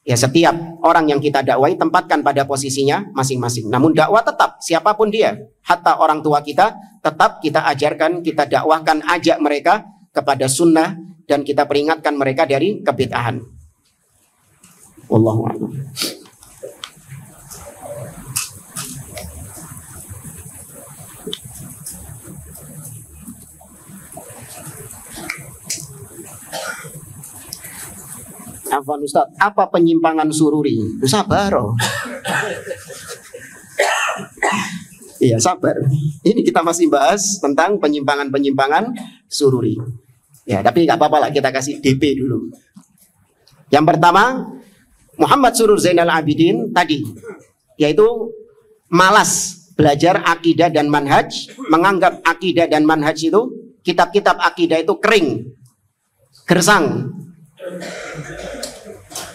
A: Ya, setiap orang yang kita dakwai tempatkan pada posisinya masing-masing. Namun dakwah tetap siapapun dia, hatta orang tua kita tetap kita ajarkan, kita dakwahkan, ajak mereka kepada sunnah dan kita peringatkan mereka dari kebid'ahan. Wallahu a'lam. Afwan Ustaz, apa penyimpangan sururi? Sabar. Iya, sabar. Ini kita masih bahas tentang penyimpangan-penyimpangan sururi. Ya, tapi nggak apa-apa lah, kita kasih DP dulu. Yang pertama, Muhammad Surur Zainal Abidin tadi, yaitu malas belajar akidah dan manhaj, menganggap akidah dan manhaj itu, kitab-kitab akidah itu kering, gersang.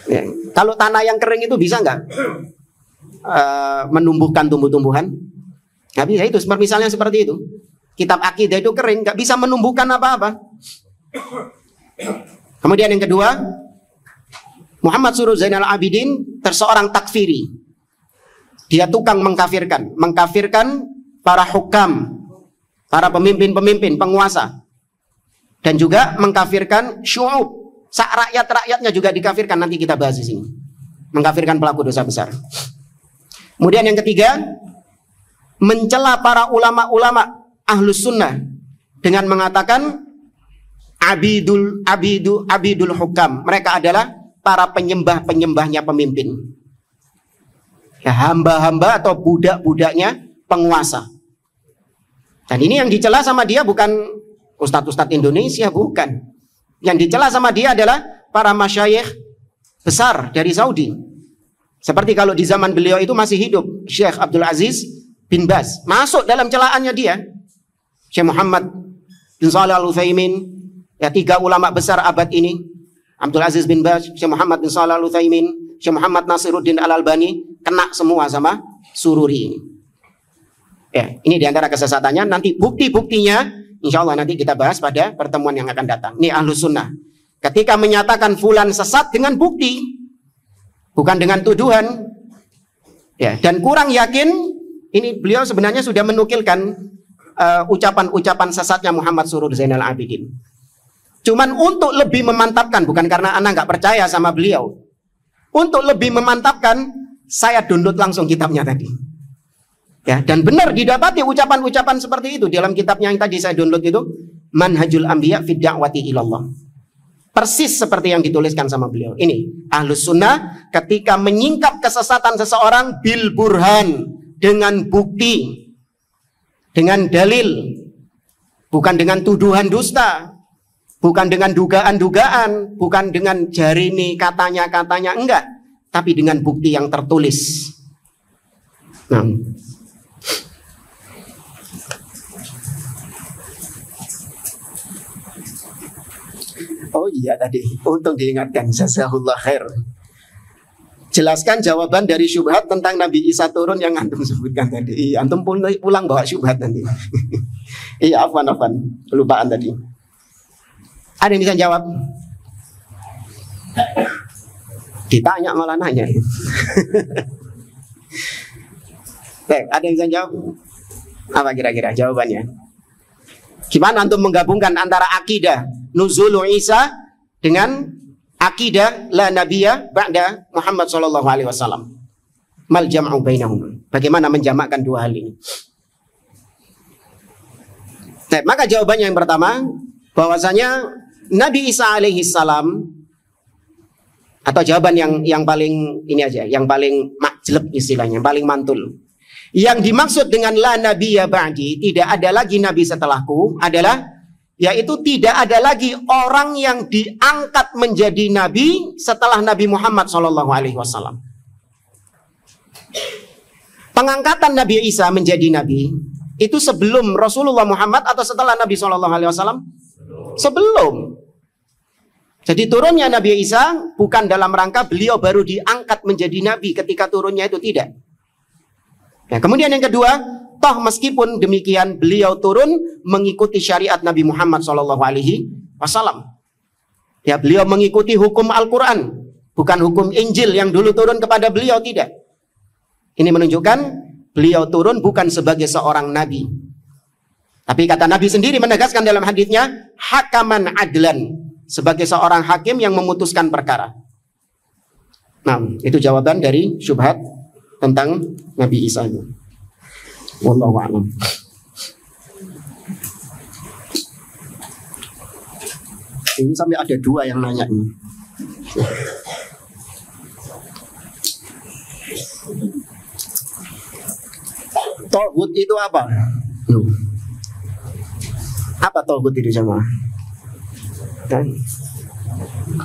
A: Ya, kalau tanah yang kering itu bisa nggak menumbuhkan tumbuh-tumbuhan? Nggak bisa. Itu misalnya seperti itu. Kitab akidah itu kering, nggak bisa menumbuhkan apa-apa. Kemudian yang kedua, Muhammad Surur Zainal Abidin seorang takfiri. Dia tukang mengkafirkan para hukam, para pemimpin-pemimpin, penguasa, dan juga mengkafirkan syu'ub. Rakyat-rakyatnya juga dikafirkan, nanti kita bahas di sini. Mengkafirkan pelaku dosa besar. Kemudian yang ketiga, mencela para ulama-ulama ahlus sunnah dengan mengatakan abidul hukam. Mereka adalah para penyembah-penyembahnya pemimpin. Ya, hamba-hamba atau budak-budaknya penguasa. Dan ini yang dicela sama dia bukan ustadz-ustadz Indonesia, bukan. Yang dicela sama dia adalah para masyayikh besar dari Saudi. Seperti kalau di zaman beliau itu masih hidup, Syekh Abdul Aziz bin Baz. Masuk dalam celaannya dia. Syekh Muhammad bin Shalih Al-Utsaimin, Ya, 3 ulama besar abad ini, Abdul Aziz bin Baz, Syekh Muhammad bin Shalih Al-Utsaimin, Syekh Muhammad Nasiruddin Al-Albani, kena semua sama Sururi ini. Ya, ini diantara kesesatannya. Nanti bukti-buktinya, insya Allah nanti kita bahas pada pertemuan yang akan datang. Ini Ahlus Sunnah. Ketika menyatakan fulan sesat dengan bukti, bukan dengan tuduhan. Ya, dan kurang yakin, ini beliau sebenarnya sudah menukilkan ucapan-ucapan sesatnya Muhammad Surur Zainal Abidin. Cuman untuk lebih memantapkan, bukan karena Anda nggak percaya sama beliau. Untuk lebih memantapkan, saya download langsung kitabnya tadi. Ya, dan benar didapati ucapan-ucapan seperti itu dalam kitabnya yang tadi saya download itu, Manhajul Anbiya fi Da'wati Ilallah. Persis seperti yang dituliskan sama beliau. Ini Ahlus Sunnah ketika menyingkap kesesatan seseorang bil burhan, dengan bukti, dengan dalil, bukan dengan tuduhan dusta, bukan dengan dugaan-dugaan, bukan dengan jarini katanya-katanya, enggak, tapi dengan bukti yang tertulis. Nah, oh iya tadi, untung diingatkan. Jazakallah khair. Jelaskan jawaban dari syubhat tentang Nabi Isa turun yang antum sebutkan tadi. Iya, antum pulang bawa syubhat nanti. Iya, afwan. Kelupaan tadi. Ada yang bisa jawab? Ditanya malah nanya. Ada yang bisa jawab? Apa kira-kira jawabannya? Gimana antum menggabungkan antara akidah nuzul Isa dengan akidah la nabiyya ba'da Muhammad sallallahu alaihi wasallam? Mal jam'u bainahum. Bagaimana menjamakkan dua hal ini? Maka jawabannya yang pertama, bahwasanya Nabi Isa alaihi salam, atau jawaban yang paling ini aja, yang paling majleb istilahnya, yang paling mantul. Yang dimaksud dengan la nabiyya ba'di, tidak ada lagi nabi setelahku, adalah yaitu tidak ada lagi orang yang diangkat menjadi nabi setelah Nabi Muhammad SAW. Pengangkatan Nabi Isa menjadi nabi itu sebelum Rasulullah Muhammad atau setelah Nabi SAW? Sebelum. Jadi turunnya Nabi Isa bukan dalam rangka beliau baru diangkat menjadi nabi ketika turunnya, itu tidak. Nah, kemudian yang kedua, toh meskipun demikian beliau turun mengikuti syariat Nabi Muhammad SAW. Ya, beliau mengikuti hukum Al-Quran, bukan hukum Injil yang dulu turun kepada beliau, tidak. Ini menunjukkan beliau turun bukan sebagai seorang nabi. Tapi kata Nabi sendiri menegaskan dalam hadisnya, hakaman adlan, sebagai seorang hakim yang memutuskan perkara. Nah, itu jawaban dari syubhat tentang Nabi Isa. Wallahu a'lam. Ini sampai ada 2 yang nanya ini. Tauhid itu apa? Apa tauhid itu jemaah?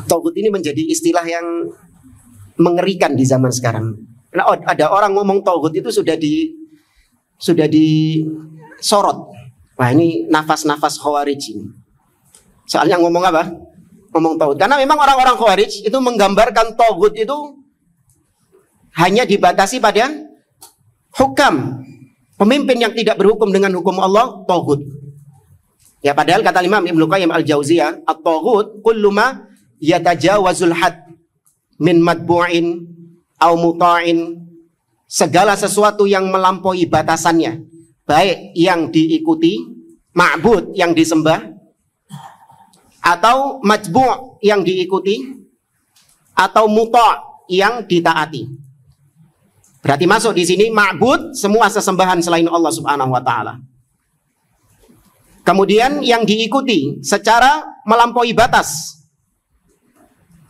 A: Tauhid ini menjadi istilah yang mengerikan di zaman sekarang. Nah, ada orang ngomong tauhid itu sudah disorot. Wah, ini nafas-nafas khawarij ini. Soalnya ngomong apa? Ngomong tauhid. Karena memang orang-orang khawarij itu menggambarkan tauhid itu hanya dibatasi pada hukam, pemimpin yang tidak berhukum dengan hukum Allah, tauhid. Ya, padahal kata Imam Ibnu Qayyim Al-Jauziyah, at-tauhid kullu ma yatajawazul had min matbu'in au muta'in, segala sesuatu yang melampaui batasannya, baik yang diikuti, ma'bud yang disembah, atau matbu' yang diikuti, atau muta' yang ditaati. Berarti masuk di sini ma'bud, semua sesembahan selain Allah Subhanahu wa taala. Kemudian yang diikuti secara melampaui batas,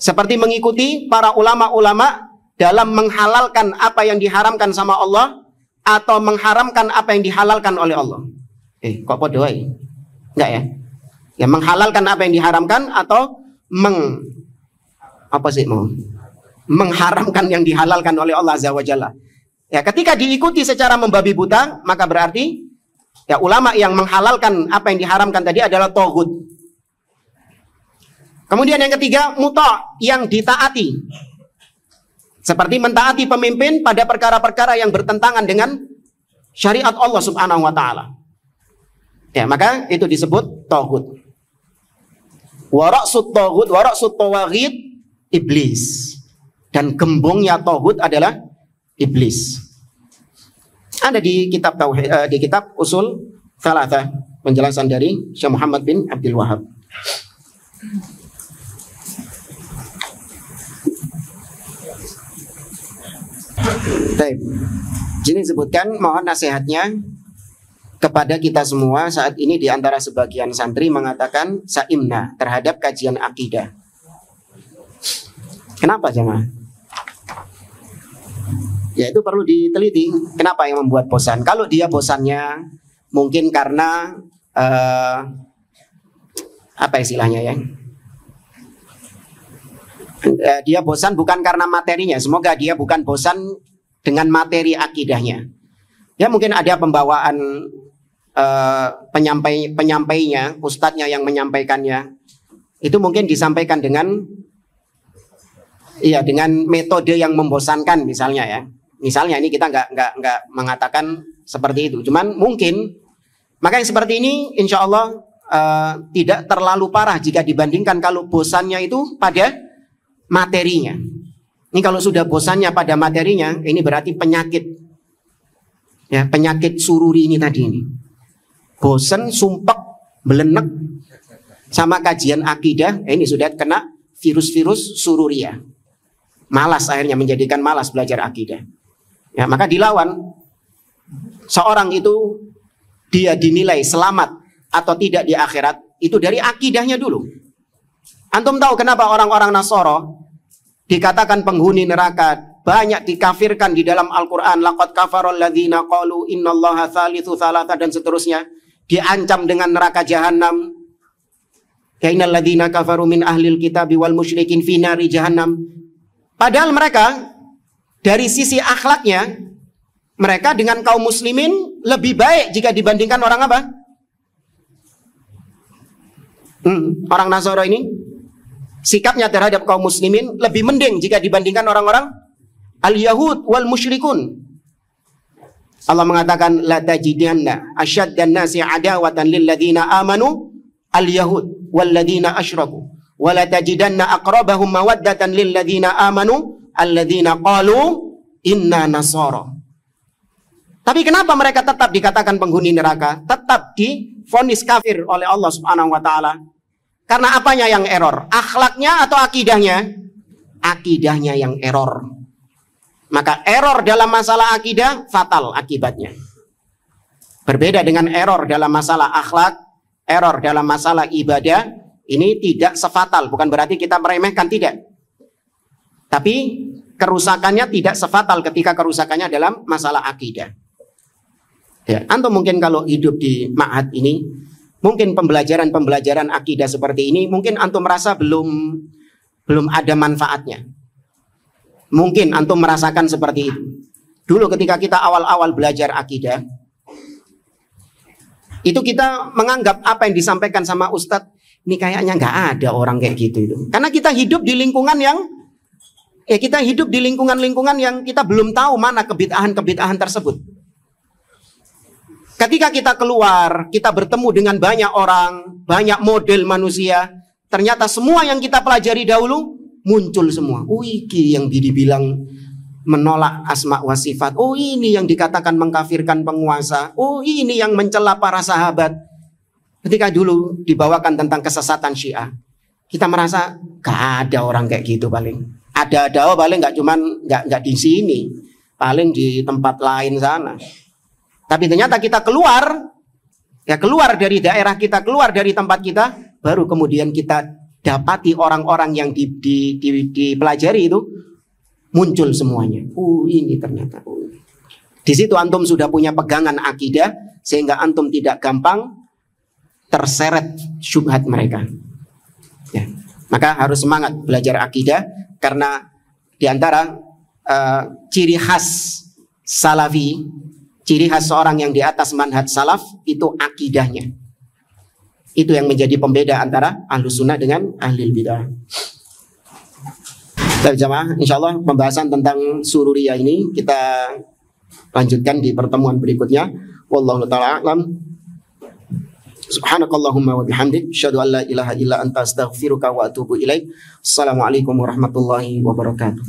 A: seperti mengikuti para ulama-ulama dalam menghalalkan apa yang diharamkan sama Allah atau mengharamkan apa yang dihalalkan oleh Allah. Kok podoai? Enggak ya? Ya, menghalalkan apa yang diharamkan atau mengharamkan yang dihalalkan oleh Allah Azza wa Jalla. Ya, ketika diikuti secara membabi buta, maka berarti ya ulama yang menghalalkan apa yang diharamkan tadi adalah tauhid. Kemudian yang ketiga, muta', yang ditaati. Seperti mentaati pemimpin pada perkara-perkara yang bertentangan dengan syariat Allah Subhanahu wa taala. Ya, maka itu disebut taghut. Wa ra'sut taghut, wa ra'sut tawaghit, iblis. Dan gembongnya taghut adalah iblis. Ada di kitab tauhid, di kitab Usul Tsalatsa, penjelasan dari Syekh Muhammad bin Abdul Wahab. Baik. Jadi sebutkan mohon nasihatnya kepada kita semua saat ini, di antara sebagian santri mengatakan saimna terhadap kajian akidah. Kenapa jemaah? Ya itu perlu diteliti. Kenapa yang membuat bosan? Kalau dia bosannya mungkin karena apa istilahnya ya? Dia bosan bukan karena materinya. Semoga dia bukan bosan dengan materi akidahnya. Ya mungkin ada pembawaan penyampainya, ustadznya yang menyampaikannya. Itu mungkin disampaikan dengan dengan metode yang membosankan misalnya ya. Misalnya ini kita nggak mengatakan seperti itu. Cuman mungkin maka yang seperti ini insya Allah tidak terlalu parah jika dibandingkan kalau bosannya itu pada materinya. Ini kalau sudah bosannya pada materinya, ini berarti penyakit. Ya, penyakit sururi ini tadi ini. Bosan, sumpek, belenek sama kajian akidah, ini sudah kena virus-virus sururia. Malas, akhirnya menjadikan malas belajar akidah. Ya, maka dilawan. Seorang itu dia dinilai selamat atau tidak di akhirat itu dari akidahnya dulu. Antum tahu kenapa orang-orang Nasoro dikatakan penghuni neraka, banyak dikafirkan di dalam Al-Quran. Laqad kafarul ladzina qalu innallaha tsalitsu tsalatsa dan seterusnya. Diancam dengan neraka jahanam. Ya innal ladzina kafaru min ahlil kitabi wal musyrikin fi nari jahannam. Padahal mereka dari sisi akhlaknya, mereka dengan kaum muslimin lebih baik jika dibandingkan orang apa? Orang Nasoro ini sikapnya terhadap kaum muslimin lebih mending jika dibandingkan orang-orang al-yahud wal musyrikun. Allah mengatakan la tajidanna asyaddan nasi adawatan lil ladzina amanu al-yahud wal ladzina asyraku wa la tajidanna aqrabahum mawaddatan lil ladzina amanu alladzina qalu inna nasara. Tapi kenapa mereka tetap dikatakan penghuni neraka? Tetap divonis kafir oleh Allah Subhanahu wa taala. Karena apanya yang error? Akhlaknya atau akidahnya? Akidahnya yang error. Maka error dalam masalah akidah fatal akibatnya. Berbeda dengan error dalam masalah akhlak, error dalam masalah ibadah, ini tidak sefatal. Bukan berarti kita meremehkan, tidak. Tapi kerusakannya tidak sefatal ketika kerusakannya dalam masalah akidah. Ya, antum mungkin kalau hidup di ma'had ini, mungkin pembelajaran akidah seperti ini, mungkin antum merasa belum ada manfaatnya. Mungkin antum merasakan seperti itu. Dulu ketika kita awal-awal belajar akidah, itu kita menganggap apa yang disampaikan sama ustadz, ini kayaknya nggak ada orang kayak gitu itu. Karena kita hidup di lingkungan yang lingkungan yang kita belum tahu mana kebid'ahan tersebut. Ketika kita keluar, kita bertemu dengan banyak orang, banyak model manusia, ternyata semua yang kita pelajari dahulu muncul semua. Oh, ini yang dibilang menolak asma wa sifat. Oh, ini yang dikatakan mengkafirkan penguasa. Oh, ini yang mencela para sahabat. Ketika dulu dibawakan tentang kesesatan Syiah, kita merasa gak ada orang kayak gitu paling. Ada paling nggak di sini, paling di tempat lain sana. Tapi ternyata kita keluar dari daerah kita, keluar dari tempat kita, baru kemudian kita dapati orang-orang yang dipelajari itu muncul semuanya. Ini ternyata. Di situ antum sudah punya pegangan akidah sehingga antum tidak gampang terseret syubhat mereka. Ya. Maka harus semangat belajar akidah karena diantara ciri khas salafi, ciri khas seorang yang di atas manhaj salaf itu akidahnya. Itu yang menjadi pembeda antara Ahlus Sunnah dengan Ahlul Bidah. Baik jamaah, insyaallah pembahasan tentang sururiyah ini kita lanjutkan di pertemuan berikutnya. Wallahu ta'ala a'lam. Subhanakallahumma wa bihamdik, asyhadu an la ilaha illa anta astaghfiruka wa atubu ilaik. Assalamualaikum warahmatullahi wabarakatuh.